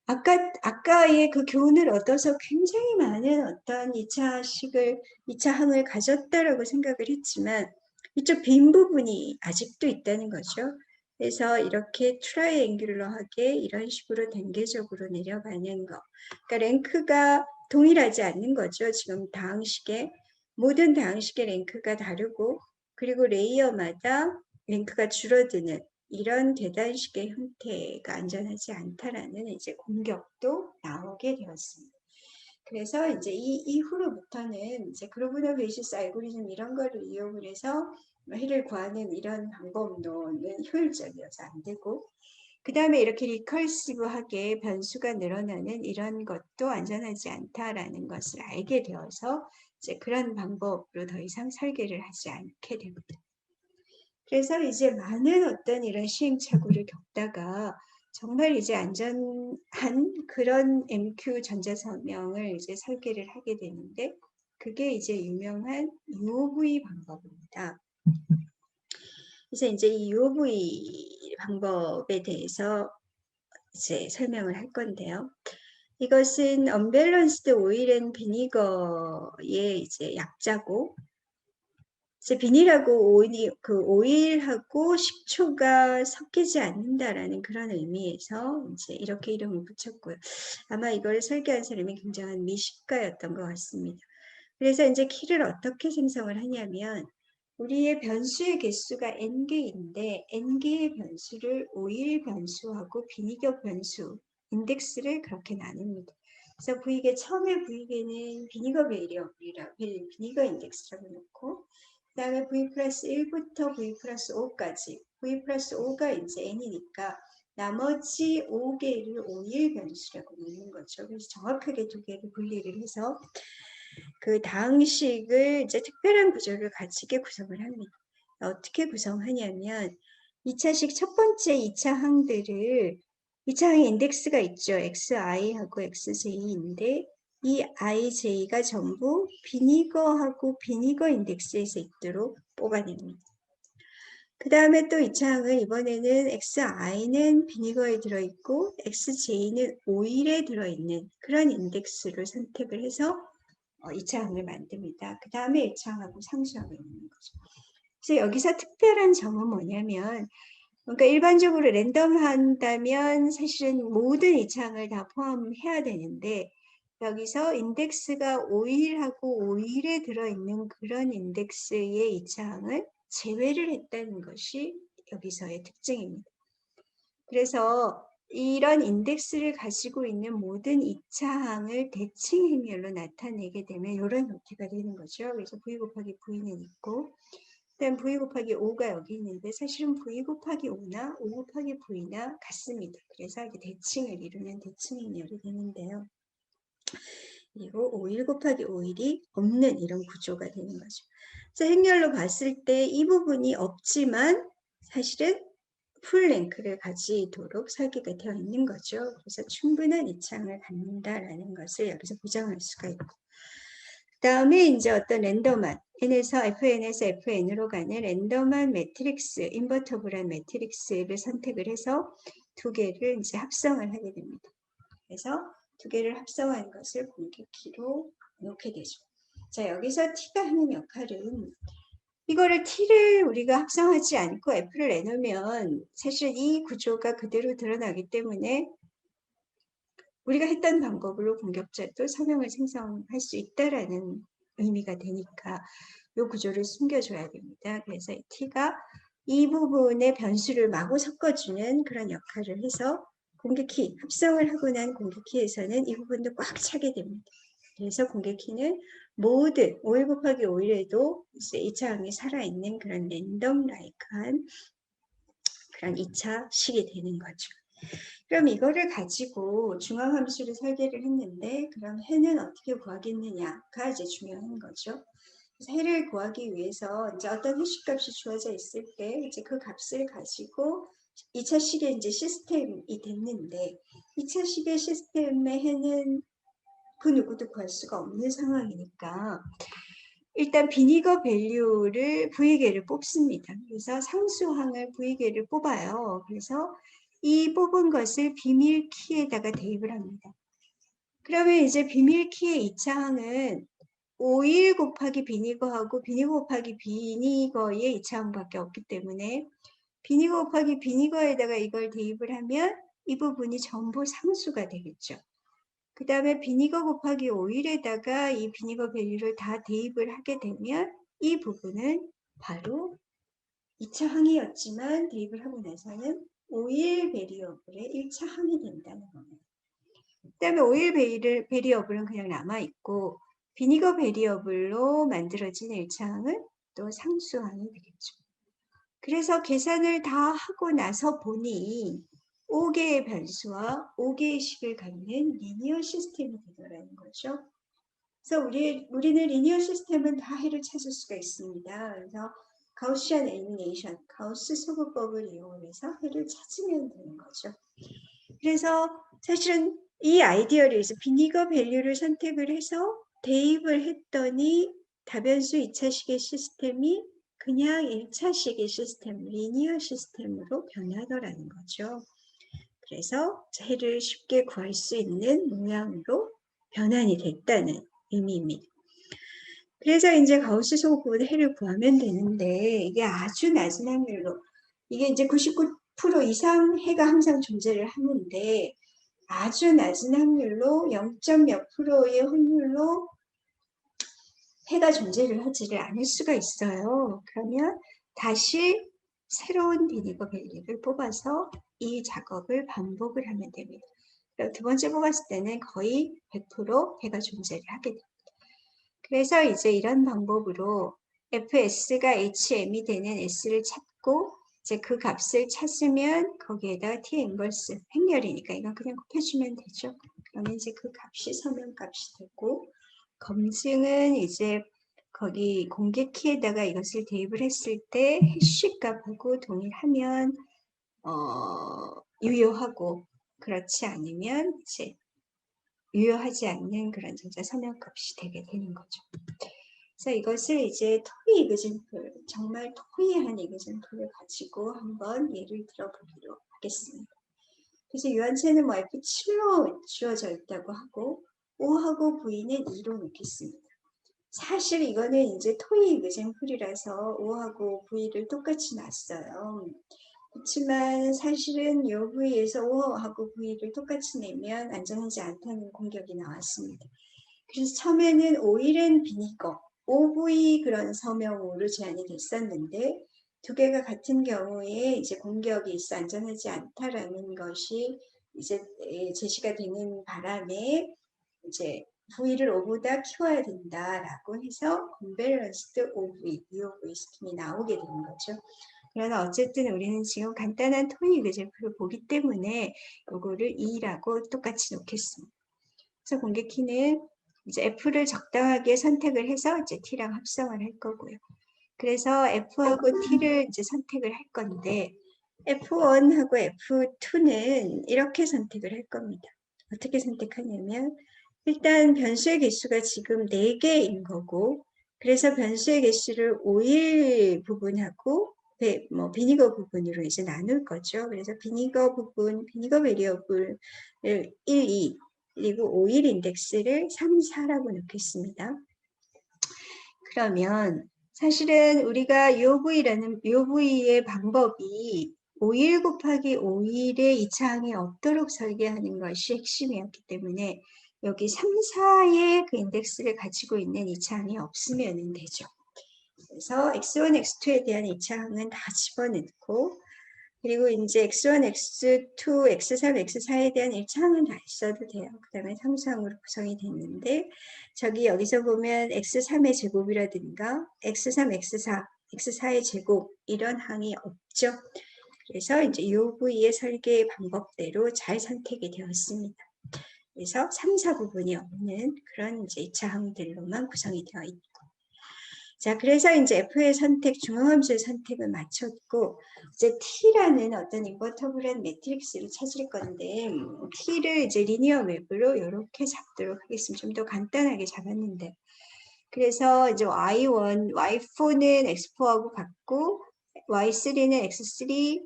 아까의 그 교훈을 얻어서 굉장히 많은 어떤 2차 항을 가졌다라고 생각을 했지만 이쪽 빈 부분이 아직도 있다는 거죠. 그래서 이렇게 트라이앵귤러하게 이런 식으로 단계적으로 내려가는 거. 그러니까 랭크가 동일하지 않는 거죠. 지금 다항식의 모든 다항식의 랭크가 다르고 그리고 레이어마다 랭크가 줄어드는 이런 계단식의 형태가 안전하지 않다라는 이제 공격도 나오게 되었습니다. 그래서 이제 이 이후로부터는 이제 그로브너 베이시스 알고리즘 이런 거를 이용을 해서 해를 구하는 이런 방법론은 효율적이어서 안 되고 그 다음에 이렇게 리컬시브하게 변수가 늘어나는 이런 것도 안전하지 않다라는 것을 알게 되어서 이제 그런 방법으로 더 이상 설계를 하지 않게 됩니다. 그래서 이제 많은 어떤 이런 시행착오를 겪다가 정말 이제 안전한 그런 MQ 전자서명을 이제 설계를 하게 되는데 그게 이제 유명한 UOV 방법입니다. 그래서 이제 이 UOV 방법에 대해서 이제 설명을 할 건데요. 이것은 언밸런스드 오일 앤 비니거의 이제 약자고 이제 비닐하고 오일하고 식초가 섞이지 않는다라는 그런 의미에서 이제 이렇게 이름을 붙였고요. 아마 이걸 설계한 사람이 굉장한 미식가였던 것 같습니다. 그래서 이제 키를 어떻게 생성을 하냐면 우리의 변수의 개수가 n개인데 n개의 변수를 오일 변수하고 비니거 변수 인덱스를 그렇게 나눕니다. 그래서 V계 처음에 V계는 비니거 베리어블이라고 비니거 인덱스라고 놓고 그 다음에 V 플러스 1부터 V 플러스 5까지 V 플러스 5가 이제 n이니까 나머지 5개를 5일 변수라고 놓는 거죠. 그래서 정확하게 두 개를 분리를 해서 그 다항식을 이제 특별한 구조를 가지게 구성을 합니다. 어떻게 구성하냐면 2차식 첫 번째 2차 항들을 2차 항의 인덱스가 있죠. xi하고 xj인데 이 ij가 전부 비니거하고 비니거 인덱스에서 있도록 뽑아냅니다. 그 다음에 또 2차 항은 이번에는 xi는 비니거에 들어있고 xj는 오일에 들어있는 그런 인덱스를 선택을 해서 2차 항을 만듭니다. 그 다음에 1차 항하고 상수하고 있는 거죠. 그래서 여기서 특별한 점은 뭐냐면 그러니까 일반적으로 랜덤한다면 사실은 모든 2차 항을 다 포함해야 되는데 여기서 인덱스가 5일하고 5일에 들어있는 그런 인덱스의 2차 항을 제외를 했다는 것이 여기서의 특징입니다. 그래서 이런 인덱스를 가지고 있는 모든 2차 항을 대칭 행렬로 나타내게 되면 이런 형태가 되는 거죠. 그래서 V 곱하기 V는 있고 그다음 V 곱하기 5가 여기 있는데 사실은 V 곱하기 5나 5 곱하기 V나 같습니다. 그래서 이게 대칭을 이루는 대칭 행렬이 되는데요. 그리고 5일 곱하기 5일이 없는 이런 구조가 되는 거죠. 그래서 행렬로 봤을 때 이 부분이 없지만 사실은 풀랭크를 가지도록 설계가 되어 있는 거죠. 그래서 충분한 이차항을 갖는다라는 것을 여기서 보장할 수가 있고 그 다음에 이제 어떤 랜덤한 n에서 fn에서 fn으로 가는 랜덤한 매트릭스, 인버터블한 매트릭스를 선택을 해서 두 개를 이제 합성을 하게 됩니다. 그래서 두 개를 합성한 것을 공개키로 놓게 되죠. 자, 여기서 t가 하는 역할은 이거를 t를 우리가 합성하지 않고 f를 내놓으면 사실 이 구조가 그대로 드러나기 때문에 우리가 했던 방법으로 공격자도 성형을 생성할 수 있다라는 의미가 되니까 이 구조를 숨겨줘야 됩니다. 그래서 t가 이 부분의 변수를 마구 섞어주는 그런 역할을 해서 공개키, 합성을 하고 난 공개키에서는 이 부분도 꽉 차게 됩니다. 그래서 공개키는 모든 5일 곱하기 5일에도 2차 항이 살아있는 그런 랜덤 라이크한 그런 2차 식이 되는 거죠. 그럼 이거를 가지고 중앙함수를 설계를 했는데 그럼 해는 어떻게 구하겠느냐가 이제 중요한 거죠. 그래서 해를 구하기 위해서 이제 어떤 해식값이 주어져 있을 때 이제 그 값을 가지고 2차 식의 이제 시스템이 됐는데 2차 식의 시스템의 해는 그 누구도 구할 수가 없는 상황이니까 일단 비니거 밸류를 V계를 뽑습니다. 그래서 상수항을 V계를 뽑아요. 그래서 이 뽑은 것을 비밀 키에다가 대입을 합니다. 그러면 이제 비밀 키의 2차 항은 5일 곱하기 비니거하고 비니거 곱하기 비니거의 2차 항밖에 없기 때문에 비니거 곱하기 비니거에다가 이걸 대입을 하면 이 부분이 전부 상수가 되겠죠. 그 다음에 비니거 곱하기 5일에다가 이 비니거 밸류를 다 대입을 하게 되면 이 부분은 바로 2차 항이었지만 대입을 하고 나서는 5일 베리어블의 1차 항이 된다는 겁니다. 그 다음에 5일 베리어블은 그냥 남아있고 비니거 베리어블로 만들어진 1차 항은 또 상수항이 되겠죠. 그래서 계산을 다 하고 나서 보니 5개의 변수와 5개의 식을 갖는 리니어 시스템이 되더라는 거죠. 그래서 우리는 리니어 시스템은 다 해를 찾을 수가 있습니다. 그래서 가우시안 엘리미네이션, 가우스 소구법을 이용해서 해를 찾으면 되는 거죠. 그래서 사실은 이 아이디어를 위해서 비니거 밸류를 선택을 해서 대입을 했더니 다변수 2차식의 시스템이 그냥 1차식의 시스템, 리니어 시스템으로 변하더라는 거죠. 그래서 해를 쉽게 구할 수 있는 모양으로 변환이 됐다는 의미입니다. 그래서 이제 가우스 소구법은 해를 구하면 되는데 이게 아주 낮은 확률로 이게 이제 99% 이상 해가 항상 존재를 하는데 아주 낮은 확률로 0. 몇 프로의 확률로 해가 존재를 하지를 않을 수가 있어요. 그러면 다시 새로운 비니거 밸류를 뽑아서 이 작업을 반복을 하면 됩니다. 두 번째 뽑았을 때는 거의 100% 해가 존재를 하게 됩니다. 그래서 이제 이런 방법으로 fs가 hm이 되는 s를 찾고 이제 그 값을 찾으면 거기에다가 t 인버스 행렬이니까 이건 그냥 곱해주면 되죠. 그러면 이제 그 값이 서면값이 되고 검증은 이제 거기 공개 키에다가 이것을 대입을 했을 때 해시 값하고 동일하면 유효하고 그렇지 않으면 이제 유효하지 않는 그런 전자 서면값이 되게 되는 거죠. 그래서 이것을 이제 토이 이그젠플, 정말 토이한 이그젠플을 가지고 한번 예를 들어보기로 하겠습니다. 그래서 유한체는 뭐 F7로 주어져 있다고 하고 O하고 V는 2로 놓겠습니다. 사실 이거는 이제 토이 이그젠플이라서 O하고 V를 똑같이 놨어요. 그렇지만 사실은 이 부위에서 O하고 V를 똑같이 내면 안전하지 않다는 공격이 나왔습니다. 그래서 처음에는 오일은 비니거, OV 그런 서명으로 제한이 됐었는데 두 개가 같은 경우에 이제 공격이 있어 안전하지 않다라는 것이 이제 제시가 되는 바람에 이제 V를 O보다 키워야 된다라고 해서 unbalanced OV, EOV 스킨이 나오게 되는 거죠. 그러나 어쨌든 우리는 지금 간단한 토익 이그젠플을 보기 때문에 이거를 2라고 똑같이 놓겠습니다. 그래서 공개키는 이제 F를 적당하게 선택을 해서 이제 T랑 합성을 할 거고요. 그래서 F하고 T를 이제 선택을 할 건데 F1하고 F2는 이렇게 선택을 할 겁니다. 어떻게 선택하냐면 일단 변수의 개수가 지금 4개인 거고 그래서 변수의 개수를 5일 부분하고 비니거 부분으로 이제 나눌 거죠. 그래서 비니거 부분, 비니거 베리어블을 1, 2 그리고 5일 인덱스를 3, 4라고 놓겠습니다. 그러면 사실은 우리가 UV라는 UV의 방법이 5일 곱하기 5일의 2차항이 없도록 설계하는 것이 핵심이었기 때문에 여기 3, 4의 그 인덱스를 가지고 있는 2차항이 없으면 되죠. 그래서 x1, x2에 대한 2차항은 다 집어넣고 그리고 이제 x1, x2, x3, x4에 대한 1차항은 다 있어도 돼요. 그 다음에 3차항으로 구성이 됐는데 여기서 보면 x3의 제곱이라든가 x3, x4, x4의 제곱 이런 항이 없죠. 그래서 이제 UV의 설계 방법대로 잘 선택이 되었습니다. 그래서 3, 4 부분이 없는 그런 이제 2차항들로만 구성이 되어 있고 자, 그래서 이제 F의 선택, 중앙함수의 선택을 마쳤고, 이제 T라는 어떤 인버터블한 매트릭스를 찾을 건데, T를 이제 리니어 맵으로 이렇게 잡도록 하겠습니다. 좀 더 간단하게 잡았는데. 그래서 이제 Y1, Y4는 X4하고 같고, Y3는 X3,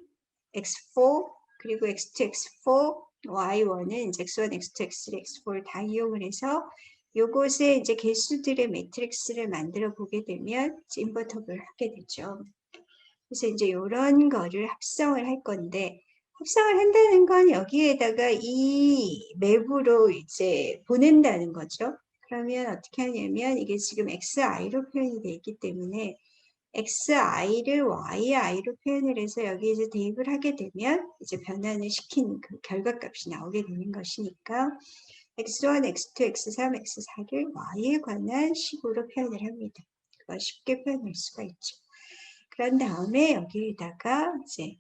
X4, 그리고 X2, X4, Y1은 이제 X1, X2, X3, X4를 다 이용을 해서 요것에 이제 개수들의 매트릭스를 만들어 보게 되면 인버터블을 하게 되죠. 그래서 이제 이런 거를 합성을 할 건데 합성을 한다는 건 여기에다가 이 맵으로 이제 보낸다는 거죠. 그러면 어떻게 하냐면 이게 지금 xi로 표현이 되어 있기 때문에 xi를 yi로 표현을 해서 여기 이제 대입을 하게 되면 이제 변환을 시킨 그 결과값이 나오게 되는 것이니까 x1, x2, x3, x4를 y에 관한 식으로 표현을 합니다. 그걸 쉽게 표현할 수가 있죠. 그런 다음에 여기에다가 이제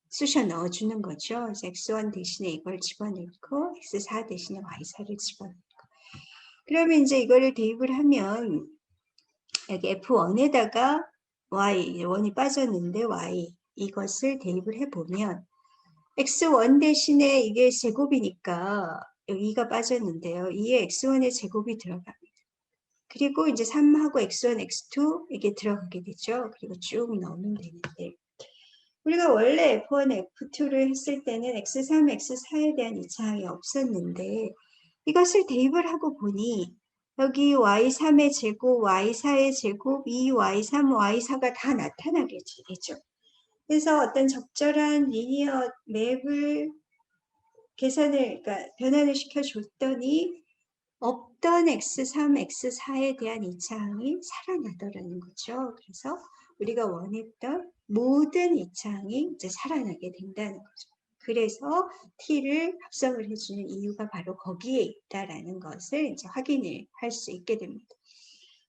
쑤셔 넣어주는 거죠. x1 대신에 이걸 집어넣고 x4 대신에 y4를 집어넣고 그러면 이제 이거를 대입을 하면 여기 f1에다가 y, 1이 빠졌는데 y 이것을 대입을 해보면 x1 대신에 이게 제곱이니까 여기가 빠졌는데요. 2에 x1의 제곱이 들어갑니다. 그리고 이제 3하고 x1, x2 이게 들어가게 되죠. 그리고 쭉 넣으면 되는데 우리가 원래 F1, F2를 했을 때는 x3, x4에 대한 2차항이 없었는데 이것을 대입을 하고 보니 여기 y3의 제곱, y4의 제곱, 2y3, y4가 다 나타나게 되죠. 그래서 어떤 적절한 리니어 맵을 그러니까 변환을 시켜줬더니 없던 x3, x4에 대한 2차항이 살아나더라는 거죠. 그래서 우리가 원했던 모든 2차항이 이제 살아나게 된다는 거죠. 그래서 T를 합성을 해주는 이유가 바로 거기에 있다라는 것을 이제 확인을 할 수 있게 됩니다.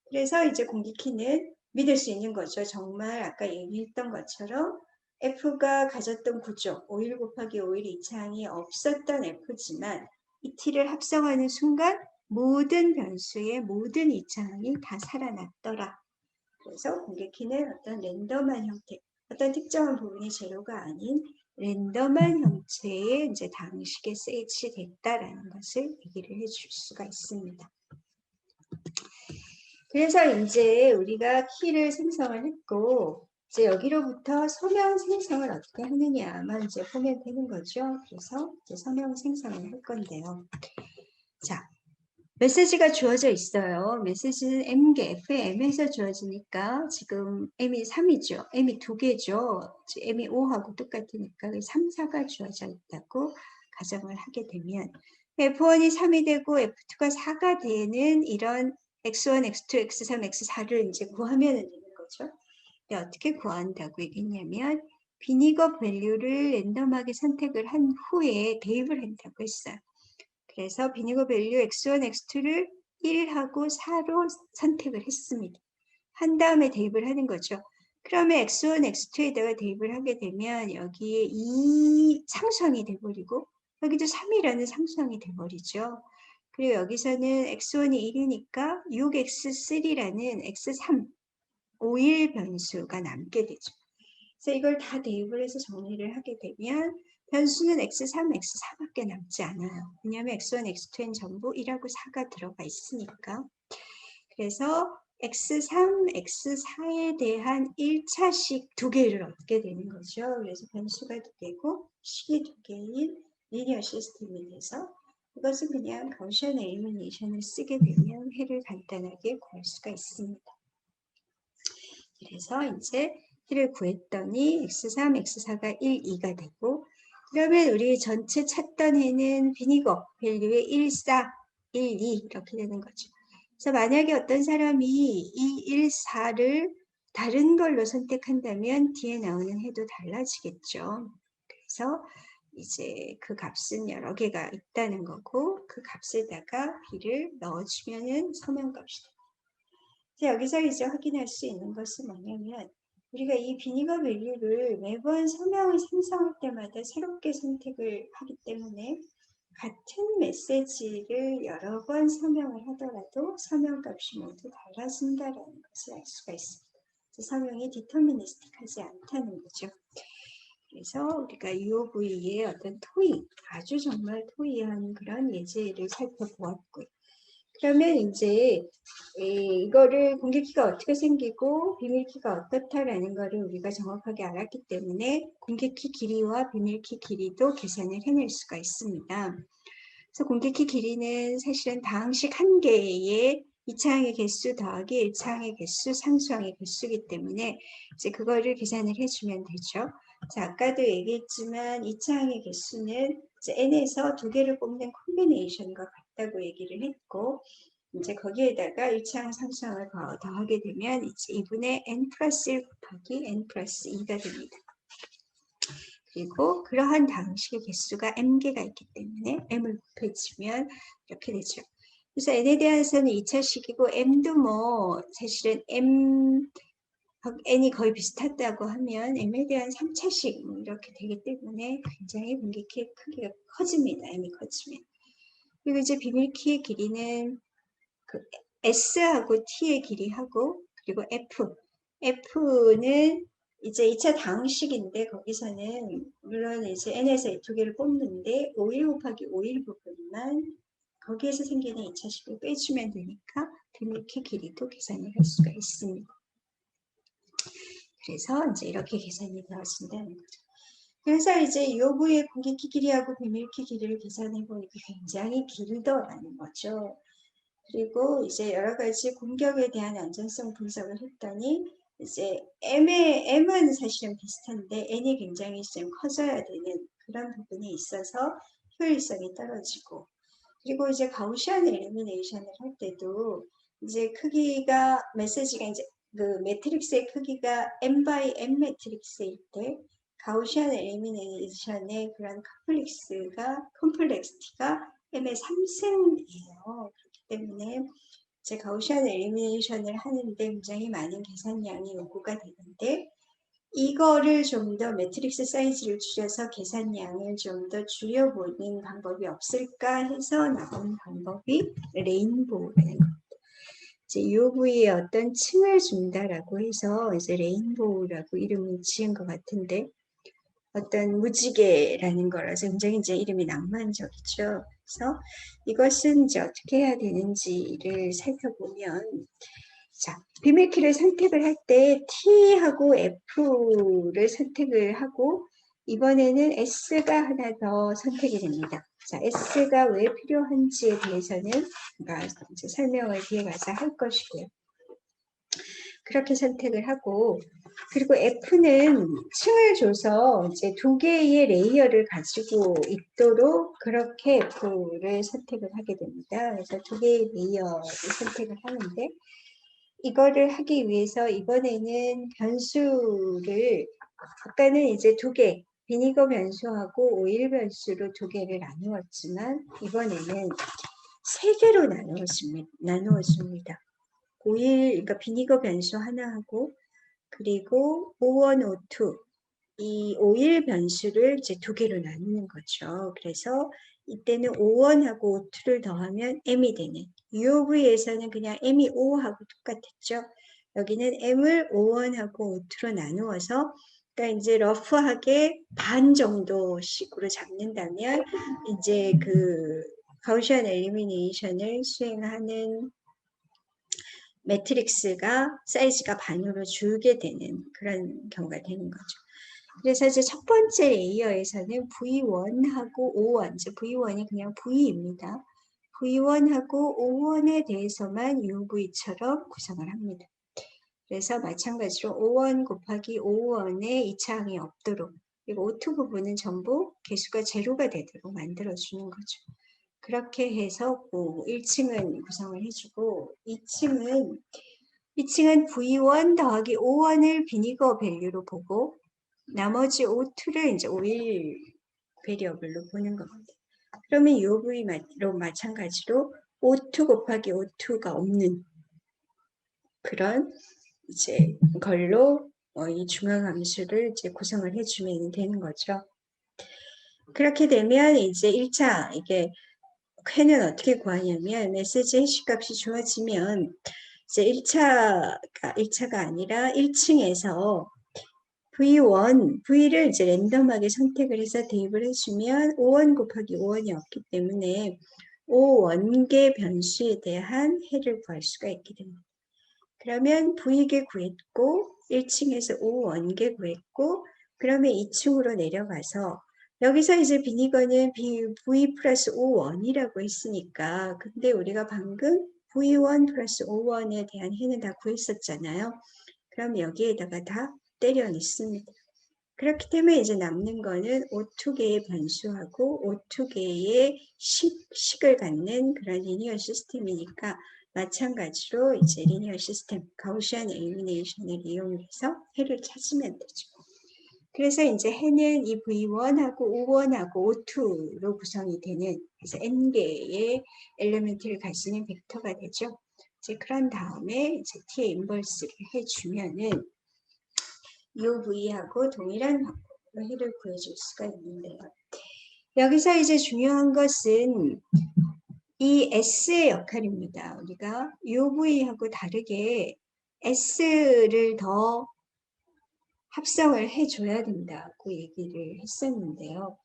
그래서 이제 공기키는 믿을 수 있는 거죠. 정말 아까 얘기했던 것처럼 F가 가졌던 구조, 51 곱하기 51 이차항이 없었던 F지만 이 T를 합성하는 순간 모든 변수의 모든 이차항이 다 살아났더라. 그래서 공개키는 어떤 랜덤한 형태, 어떤 특정한 부분이 제로가 아닌 랜덤한 형태의 이제 방식에 세치됐다라는 것을 얘기를 해줄 수가 있습니다. 그래서 이제 우리가 키를 생성을 했고, 이제 여기로부터 서명 생성을 어떻게 하느냐만 이제 보면 되는 거죠. 그래서 이제 서명 생성을 할 건데요. 자, 메시지가 주어져 있어요. 메시지는 M개, FM에서 주어지니까 지금 M이 3이죠. M이 2개죠. M이 5하고 똑같으니까 3, 4가 주어져 있다고 가정을 하게 되면 F1이 3이 되고 F2가 4가 되는 이런 X1, X2, X3, X4를 이제 구하면 되는 거죠. 근데 어떻게 구한다고 얘기했냐면 비니거 밸류를 랜덤하게 선택을 한 후에 대입을 한다고 했어요. 그래서 비니거 밸류 X1, X2를 1하고 4로 선택을 했습니다. 한 다음에 대입을 하는 거죠. 그러면 X1, X2에다가 대입을 하게 되면 여기에 2 상수항이 돼버리고 여기도 3이라는 상수항이 돼버리죠. 그리고 여기서는 X1이 1이니까 6X3라는 X3, 51 변수가 남게 되죠. 그래서 이걸 다 대입을 해서 정리를 하게 되면 변수는 X3, X4밖에 남지 않아요. 왜냐하면 X1, X2는 전부 1하고 4가 들어가 있으니까. 그래서 X3, X4에 대한 1차식 2개를 얻게 되는 거죠. 그래서 변수가 2개고 식이 2개인 리니어 시스템이 돼서 이것은 그냥 가우시안 엘리미네이션을 쓰게 되면 해를 간단하게 구할 수가 있습니다. 그래서 이제 T를 구했더니 X3, X4가 1, 2가 되고 그러면 우리 전체 찾던 해는 비니거 밸류의 1, 4, 1, 2 이렇게 되는 거죠. 그래서 만약에 어떤 사람이 이 1, 4를 다른 걸로 선택한다면 뒤에 나오는 해도 달라지겠죠. 그래서 이제 그 값은 여러 개가 있다는 거고 그 값에다가 B를 넣어주면은 서명값이 됩니다. 여기서 이제 확인할 수 있는 것은 뭐냐면 우리가 이 비니거 밸류를 매번 서명을 생성할 때마다 새롭게 선택을 하기 때문에 같은 메시지를 여러 번 서명을 하더라도 서명값이 모두 달라진다는 것을 알 수가 있습니다. 서명이 디터미니스틱하지 않다는 거죠. 그래서 우리가 UOV의 어떤 토의, 아주 정말 토의한 그런 예제를 살펴보았고요. 그러면 이제 이거를 공개키가 어떻게 생기고 비밀키가 어떻다라는 거를 우리가 정확하게 알았기 때문에 공개키 길이와 비밀키 길이도 계산을 해낼 수가 있습니다. 그래서 공개키 길이는 사실은 다항식 한 개의 2차항의 개수 더하기 1차항의 개수, 상수항의 개수이기 때문에 이제 그거를 계산을 해주면 되죠. 자, 아까도 얘기했지만 2차항의 개수는 이제 n에서 2개를 뽑는 콤비네이션과 같다고 얘기를 했고 이제 거기에다가 1차항 상수항을 더하게 되면 이제 2분의 n 플러스 1 곱하기 n 플러스 2가 됩니다. 그리고 그러한 다항식의 개수가 m개가 있기 때문에 m을 곱해주면 이렇게 되죠. 그래서 n에 대해서는 2차식이고 m도 뭐 사실은 n이 거의 비슷하다고 하면 m에 대한 3차식 이렇게 되기 때문에 굉장히 공개키의 크기가 커집니다. m이 커지면. 그리고 이제 비밀키의 길이는 그 S하고 T의 길이하고 그리고 F는 이제 2차 다항식인데 거기서는 물론 이제 n에서 이 2개를 뽑는데 51 곱하기 51 부분만 거기에서 생기는 2차식을 빼주면 되니까 비밀키 길이도 계산을 할 수가 있습니다. 그래서 이제 이렇게 계산이 되어진다는 거죠. 그래서 이제 UOV의 공개키 길이하고 비밀키 길이를 계산해 보니까 굉장히 길더라는 거죠. 그리고 이제 여러 가지 공격에 대한 안전성 분석을 했더니 이제 M은 사실은 비슷한데 N이 굉장히 좀 커져야 되는 그런 부분이 있어서 효율성이 떨어지고 그리고 이제 가우시안 엘리미네이션을 할 때도 이제 메시지가 이제 그 매트릭스의 크기가 M by M 매트릭스일 때 가우시안 엘리미네이션의 그런 컴플렉시티가 m의 3승이에요. 그렇기 때문에 이제 가우시안 엘리미네이션을 하는데 굉장히 많은 계산량이 요구가 되는데 이거를 좀 더 매트릭스 사이즈를 줄여서 계산량을 좀 더 줄여보는 방법이 없을까 해서 나온 방법이 레인보우라는 겁니다. 이제 UV에 어떤 층을 준다라고 해서 이제 레인보우라고 이름을 지은 것 같은데 어떤 무지개라는 거라서 굉장히 이제 이름이 낭만적이죠. 그래서 이것은 이제 어떻게 해야 되는지를 살펴보면 자, 비밀키를 선택을 할 때 T하고 F를 선택을 하고 이번에는 S가 하나 더 선택이 됩니다. 자, S가 왜 필요한지에 대해서는 이제 설명을 뒤에 가서 할 것이고요. 그렇게 선택을 하고 그리고 F는 층을 줘서 이제 2개의 레이어를 가지고 있도록 그렇게 F를 선택을 하게 됩니다. 그래서 2개의 레이어를 선택을 하는데 이거를 하기 위해서 이번에는 변수를 아까는 이제 2개 비니거 변수하고 오일 변수로 2개를 나누었지만 이번에는 3개로 나누었습니다. 오일 그러니까 비니거 변수 하나하고 그리고 O1, O2 이 오일 변수를 이제 2개로 나누는 거죠. 그래서 이때는 O1하고 O2를 더하면 M이 되는 UV에서는 그냥 M이 O하고 똑같았죠. 여기는 M을 O1하고 O2로 나누어서 그러니까 이제 러프하게 반 정도씩으로 잡는다면 이제 그 가우시안 엘리미네이션을 수행하는 매트릭스가 사이즈가 반으로 줄게 되는 그런 경우가 되는 거죠. 그래서 이제 첫 번째 레이어에서는 V1하고 O1, 이제 V1이 그냥 V입니다. V1하고 O1에 대해서만 UV처럼 구성을 합니다. 그래서 마찬가지로 O1 곱하기 O1에 2차항이 없도록 그리고 O2 부분은 전부 개수가 제로가 되도록 만들어주는 거죠. 그렇게 해서 1층은 구성을 해주고 2층은 V1 더하기 O1을 비니거 밸류로 보고 나머지 O2를 이제 오일 베리어블로 보는 겁니다. 그러면 UV로 마찬가지로 O2 곱하기 O2가 없는 그런 이제 걸로 이 중앙함수를 이제 구성을 해주면 되는 거죠. 그렇게 되면 이제 1차 이게 쾌는 어떻게 구하냐면 메시지 해시값이 주어지면 이제 1차가 아니라 1층에서 V를 이제 랜덤하게 선택을 해서 대입을 해주면 O1 곱하기 O1이 없기 때문에 O1개 변수에 대한 해를 구할 수가 있게 됩니다. 그러면 V개 구했고 1층에서 O1개 구했고 그러면 2층으로 내려가서 여기서 이제 비니거는 V 플러스 O1이라고 했으니까 근데 우리가 방금 V1 플러스 O1에 대한 해는 다 구했었잖아요. 그럼 여기에다가 다 때려 넣습니다. 그렇기 때문에 이제 남는 거는 O2개의 변수하고 O2개의 식을 갖는 그런 리니어 시스템이니까 마찬가지로 이제 리니어 시스템, 가우시안 엘리미네이션을 이용해서 해를 찾으면 되죠. 그래서 이제 해는 이 V1하고 O1하고 O2로 구성이 되는 그래서 N개의 엘리멘트를 가지는 벡터가 되죠. 이제 그런 다음에 이제 T의 인버스를 해주면은 UV하고 동일한 방법으로 해를 구해줄 수가 있는데요. 여기서 이제 중요한 것은 이 S의 역할입니다. 우리가 UV하고 다르게 S를 더 합성을 해줘야 된다고 얘기를 했었는데요.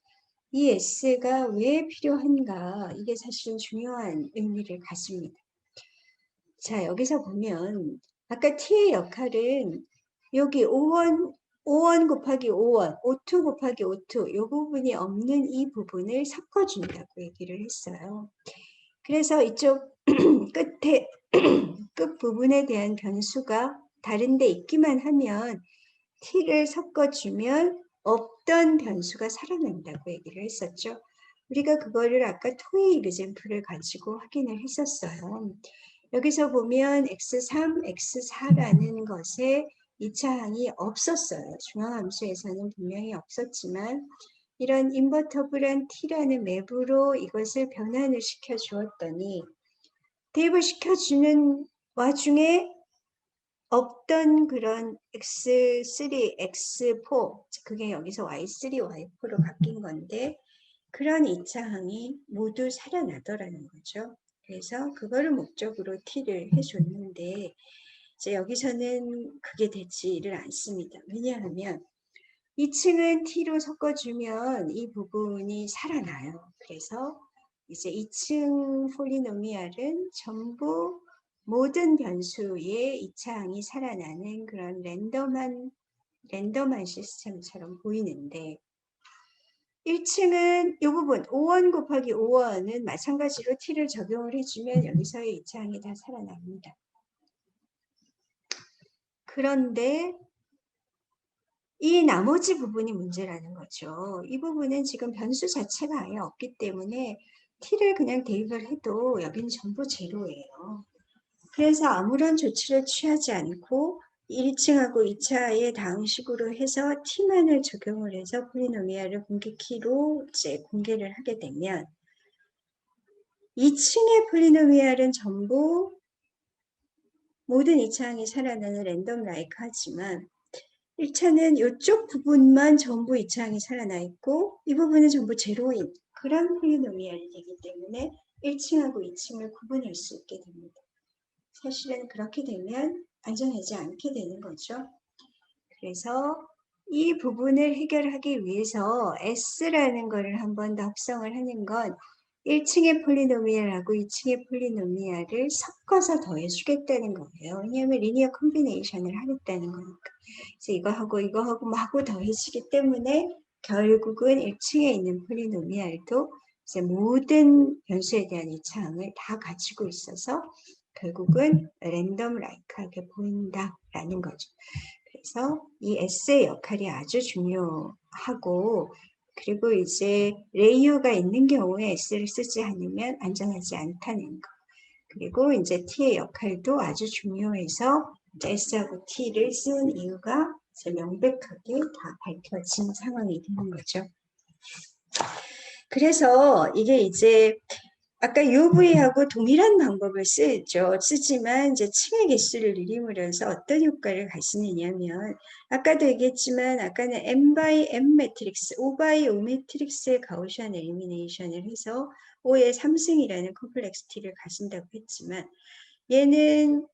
이 S가 왜 필요한가 이게 사실은 중요한 의미를 갖습니다. 자, 여기서 보면 아까 T의 역할은 여기 O1 곱하기 O1, O2 곱하기 O2 이 부분이 없는 이 부분을 섞어준다고 얘기를 했어요. 그래서 이쪽 끝에 끝 부분에 대한 변수가 다른 데 있기만 하면 T를 섞어주면 없던 변수가 살아난다고 얘기를 했었죠. 우리가 그거를 아까 토이 이그젠플을 가지고 확인을 했었어요. 여기서 보면 X3, X4라는 것에 이차항이 없었어요. 중앙함수에서는 분명히 없었지만 이런 인버터블한 t라는 맵으로 이것을 변환을 시켜 주었더니 대입을 시켜주는 와중에 없던 그런 x3, x4 그게 여기서 y3, y4로 바뀐 건데 그런 이차항이 모두 살아나더라는 거죠. 그래서 그거를 목적으로 t를 해줬는데 이제 여기서는 그게 되지를 않습니다. 왜냐하면 2층은 t로 섞어주면 이 부분이 살아나요. 그래서 이제 2층 폴리노미알은 전부 모든 변수의 이차항이 살아나는 그런 랜덤한 시스템처럼 보이는데 1층은 이 부분 5원 곱하기 5원은 마찬가지로 t를 적용을 해주면 여기서의 이차항이 다 살아납니다. 그런데 이 나머지 부분이 문제라는 거죠. 이 부분은 지금 변수 자체가 아예 없기 때문에 t를 그냥 대입을 해도 여기는 전부 제로예요. 그래서 아무런 조치를 취하지 않고 1층하고 2차의 다음식으로 해서 t만을 적용을 해서 폴리노미알을 공개키로 이제 공개를 하게 되면 2층의 폴리노미알은 전부 모든 2차항이 살아나는 랜덤 라이크 하지만 1차는 이쪽 부분만 전부 2차항이 살아나 있고 이 부분은 전부 제로인 그런 폴리노미알이 되기 때문에 1층하고 2층을 구분할 수 있게 됩니다. 사실은 그렇게 되면 안전하지 않게 되는 거죠. 그래서 이 부분을 해결하기 위해서 S라는 거를 한 번 더 합성을 하는 건 1층의 폴리노미알하고 2층의 폴리노미알을 섞어서 더해주겠다는 거예요. 왜냐하면 리니어 콤비네이션을 하겠다는 거니까. 그래서 이거하고 마구 더해지기 때문에 결국은 1층에 있는 폴리노미알도 이제 모든 변수에 대한 이차항을 다 가지고 있어서 결국은 랜덤 라이크하게 보인다라는 거죠. 그래서 이 S의 역할이 아주 중요하고 그리고 이제 레이어가 있는 경우에 S를 쓰지 않으면 안전하지 않다는 거. 그리고 이제 T의 역할도 아주 중요해서 S하고 T를 쓴 이유가 이제 명백하게 다 밝혀진 상황이 되는 거죠. 그래서 이게 이제 아까 UV하고 동일한 방법을 쓰지만 이제 층의 개수를 늘림으로써 어떤 효과를 가지느냐면 아까도 얘기했지만 아까는 n by n 매트릭스, 5 by 5 매트릭스의 가우시안 엘리미네이션을 해서 5의 3승이라는 컴플렉시티를 가진다고 했지만 얘는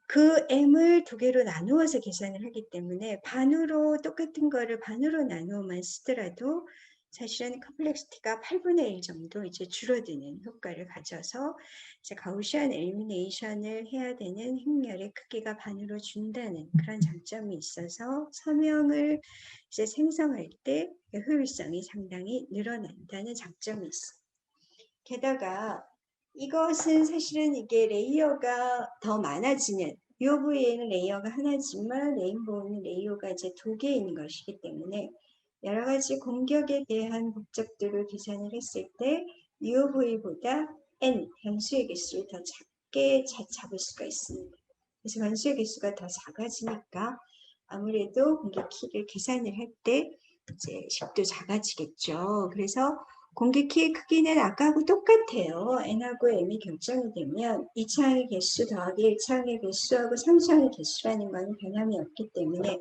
그 m을 두 개로 나누어서 계산을 하기 때문에 반으로 똑같은 거를 반으로 나누어만 쓰더라도 사실은 컴플렉시티가 8분의 1 정도 이제 줄어드는 효과를 가져서 이제 가우시안 엘리미네이션을 해야 되는 행렬의 크기가 반으로 준다는 그런 장점이 있어서 서명을 이제 생성할 때 효율성이 상당히 늘어난다는 장점이 있어요. 게다가 이것은 사실은 이게 레이어가 더 많아지는 UV에는 레이어가 하나지만 레인보우는 레이어가 이제 2개인 것이기 때문에 여러 가지 공격에 대한 법칙들을 계산을 했을 때 UV보다 N 변수의 개수를 더 작게 잡을 수가 있습니다. 그래서 변수의 개수가 더 작아지니까 아무래도 공격 키를 계산을 할 때 이제 식도 작아지겠죠. 그래서 공개 키의 크기는 아까하고 똑같아요. n하고 m이 결정이 되면 2차항의 개수 더하기 1차항의 개수하고 3차항의 개수라는 건 변함이 없기 때문에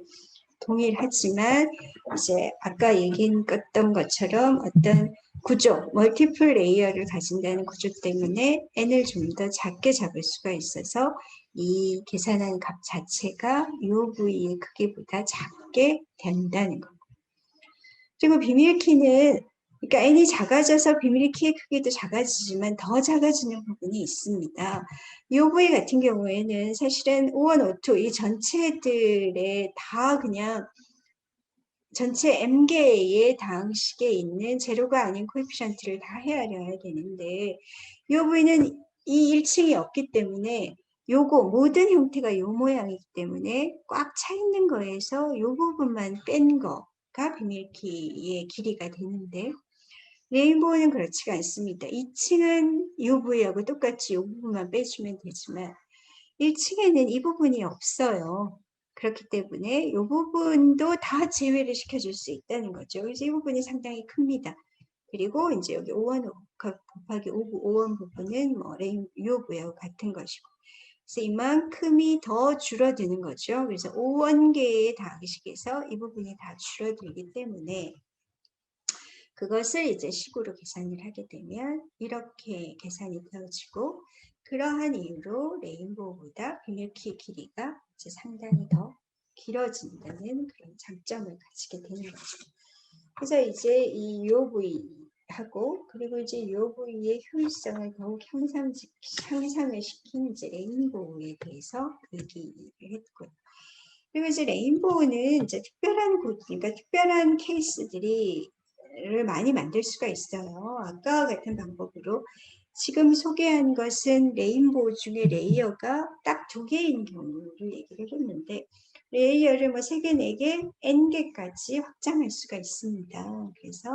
동일하지만 이제 아까 얘기했던 것처럼 어떤 구조, 멀티플 레이어를 가진다는 구조 때문에 n을 좀 더 작게 잡을 수가 있어서 이 계산한 값 자체가 UV의 크기보다 작게 된다는 거. 그리고 비밀키는 그러니까 n이 작아져서 비밀키의 크기도 작아지지만 더 작아지는 부분이 있습니다. UV 같은 경우에는 사실은 O1, O2 이 전체들의 다 그냥 전체 m개의 다항식에 있는 제로가 아닌 코에피션트를 다 헤아려야 되는데 UV는 이 1층이 없기 때문에 요거 모든 형태가 요 모양이기 때문에 꽉 차 있는 거에서 요 부분만 뺀 거가 비밀키의 길이가 되는데 레인보우는 그렇지가 않습니다. 2층은 UV하고 똑같이 이 부분만 빼주면 되지만 1층에는 이 부분이 없어요. 그렇기 때문에 이 부분도 다 제외를 시켜줄 수 있다는 거죠. 그래서 이 부분이 상당히 큽니다. 그리고 이제 여기 5원 곱하기 5원 부분은 뭐 유효부하고 같은 것이고, 그래서 이만큼이 더 줄어드는 거죠. 그래서 5원계의 다항식에서 이 부분이 다 줄어들기 때문에 그것을 이제 식으로 계산을 하게 되면 이렇게 계산이 되어지고, 그러한 이유로 레인보우보다 비밀키의 길이가 이제 상당히 더 길어진다는 그런 장점을 가지게 되는 거죠. 그래서 이제 이 UOV하고 그리고 이제 UOV의 효율성을 더욱 향상을 시킨 이제 레인보우에 대해서 얘기를 했고요. 그리고 이제 레인보우는 이제 그러니까 특별한 케이스들이 를 많이 만들 수가 있어요. 아까와 같은 방법으로 지금 소개한 것은 레인보우 중에 레이어가 딱 2개인 경우를 얘기를 했는데, 레이어를 뭐 3개, 4개, n개까지 확장할 수가 있습니다. 그래서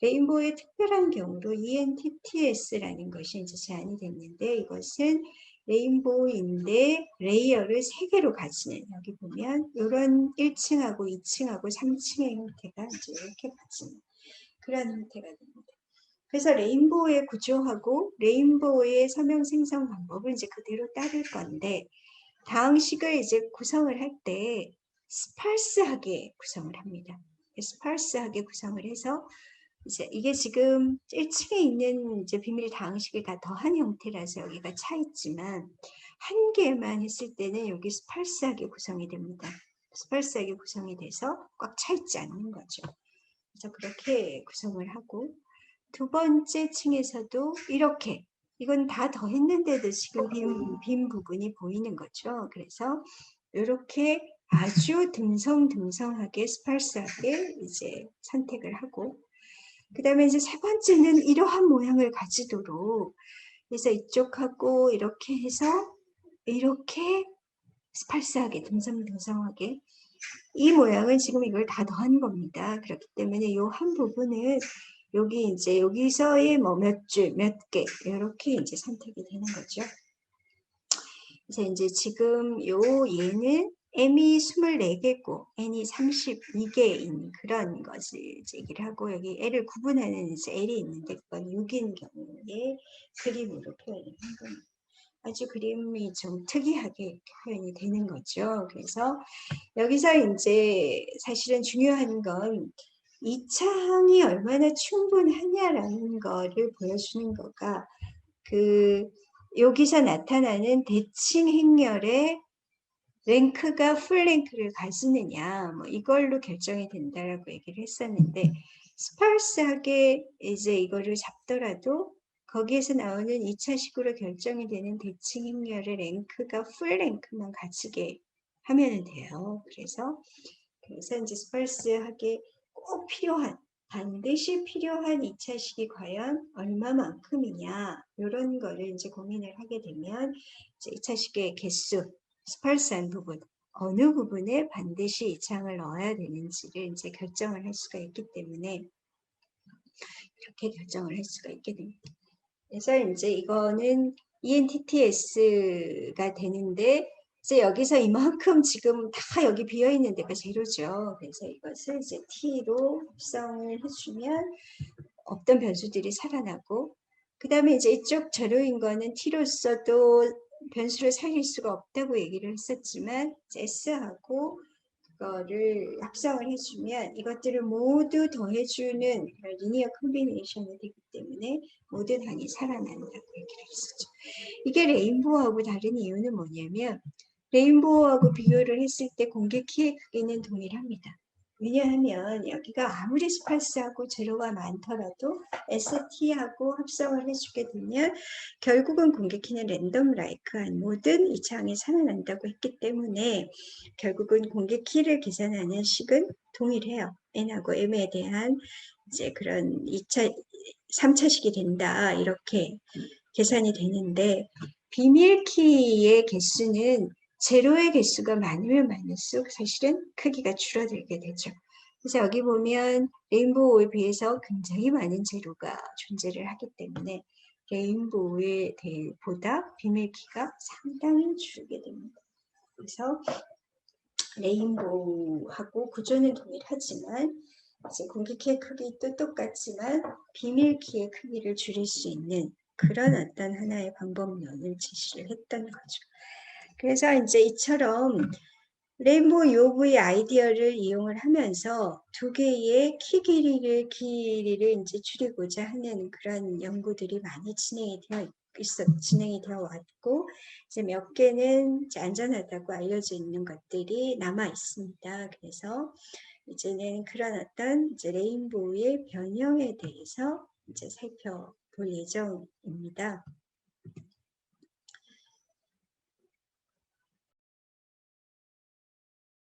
레인보우의 특별한 경우로 ENTTS라는 것이 이제 제안이 됐는데, 이것은 레인보우인데 레이어를 3개로 가지는, 여기 보면 이런 1층하고 2층하고 3층의 형태가 이제 이렇게 가지는 그런 형태가 됩니다. 그래서 레인보우의 구조하고 레인보우의 서명 생성 방법은 이제 그대로 따를 건데, 다항식을 이제 구성을 할 때 스파르스하게 구성을 합니다. 스파르스하게 구성을 해서 이제 이게 지금 1층에 있는 이제 비밀 다항식을 다 더한 형태라서 여기가 차 있지만, 한 개만 했을 때는 여기 스파르스하게 구성이 됩니다. 스파르스하게 구성이 돼서 꽉 차 있지 않는 거죠. 그래서 그렇게 구성을 하고, 두 번째 층에서도 이렇게, 이건 다 더했는데도 지금 빈 부분이 보이는 거죠. 그래서 이렇게 아주 듬성듬성하게 스파르스하게 이제 선택을 하고, 그 다음에 이제 세 번째는 이러한 모양을 가지도록, 그래서 이쪽하고 이렇게 해서 이렇게 스파르스하게 듬성듬성하게, 이 모양은 지금 이걸 다 더한 겁니다. 그렇기 때문에 이 한 부분은 여기 이제 여기서의 뭐 몇 줄, 몇 개, 이렇게 이제 선택이 되는 거죠. 그래서 이제 지금 요 얘는 m이 24개고 n이 32개인 그런 것을 이제 얘기를 하고, 여기 l을 구분하는 이제 l이 있는데 그건 6인 경우에 그림으로 표현을 한 겁니다. 아주 그림이 좀 특이하게 표현이 되는 거죠. 그래서 여기서 이제 사실은 중요한 건 이 창이 얼마나 충분하냐라는 거를 보여주는 거가, 그 여기서 나타나는 대칭 행렬의 랭크가 풀 랭크를 가지느냐, 뭐 이걸로 결정이 된다라고 얘기를 했었는데, 스파르스하게 이제 이거를 잡더라도 거기에서 나오는 2차식으로 결정이 되는 대칭 행렬의 랭크가 풀 랭크만 가지게 하면 돼요. 그래서 이제 스파르스하게 꼭 필요한, 반드시 필요한 2차식이 과연 얼마만큼이냐, 이런 거를 이제 고민을 하게 되면 이제 2차식의 개수, 스파르스한 부분, 어느 부분에 반드시 이 창을 넣어야 되는지를 이제 결정을 할 수가 있기 때문에 이렇게 결정을 할 수가 있게 됩니다. 그래서 이제 이거는 ENTTS가 되는데, 이제 여기서 이만큼 지금 다 여기 비어 있는 데가 제로죠. 그래서 이것을 이제 T로 합성을 해주면 없던 변수들이 살아나고, 그 다음에 이제 이쪽 제로인 거는 T로서도 변수를 살릴 수가 없다고 얘기를 했었지만, S하고 그거를 합성을 해주면 이것들을 모두 더해주는 리니어 콤비네이션이 되기 때문에 모든 항이 살아난다고 얘기를 했었죠. 이게 레인보우하고 다른 이유는 뭐냐면, 레인보우하고 비교를 했을 때 공개 키의 크기는 동일합니다. 왜냐하면 여기가 아무리 스파르스하고 제로가 많더라도 ST하고 합성을 해주게 되면 결국은 공개 키는 랜덤 라이크한 모든 이 창이 살아난다고 했기 때문에 결국은 공개 키를 계산하는 식은 동일해요. n하고 m에 대한 이제 그런 2차, 3차식이 된다, 이렇게 계산이 되는데, 비밀키의 개수는 제로의 개수가 많으면 많을수록 사실은 크기가 줄어들게 되죠. 그래서 여기 보면 레인보우에 비해서 굉장히 많은 제로가 존재를 하기 때문에 레인보우에 보다 비밀키가 상당히 줄게 됩니다. 그래서 레인보우하고 구조는 동일하지만 이제 공기키의 크기도 똑같지만 비밀키의 크기를 줄일 수 있는 그런 어떤 하나의 방법론을 제시를 했던 거죠. 그래서 이제 이처럼 레인보우 요브의 아이디어를 이용을 하면서 두 개의 길이를 이제 줄이고자 하는 그런 연구들이 많이 진행이 되어 왔고, 이제 몇 개는 이제 안전하다고 알려져 있는 것들이 남아 있습니다. 그래서 이제는 그런 어떤 이제 레인보우의 변형에 대해서 이제 살펴볼 예정입니다.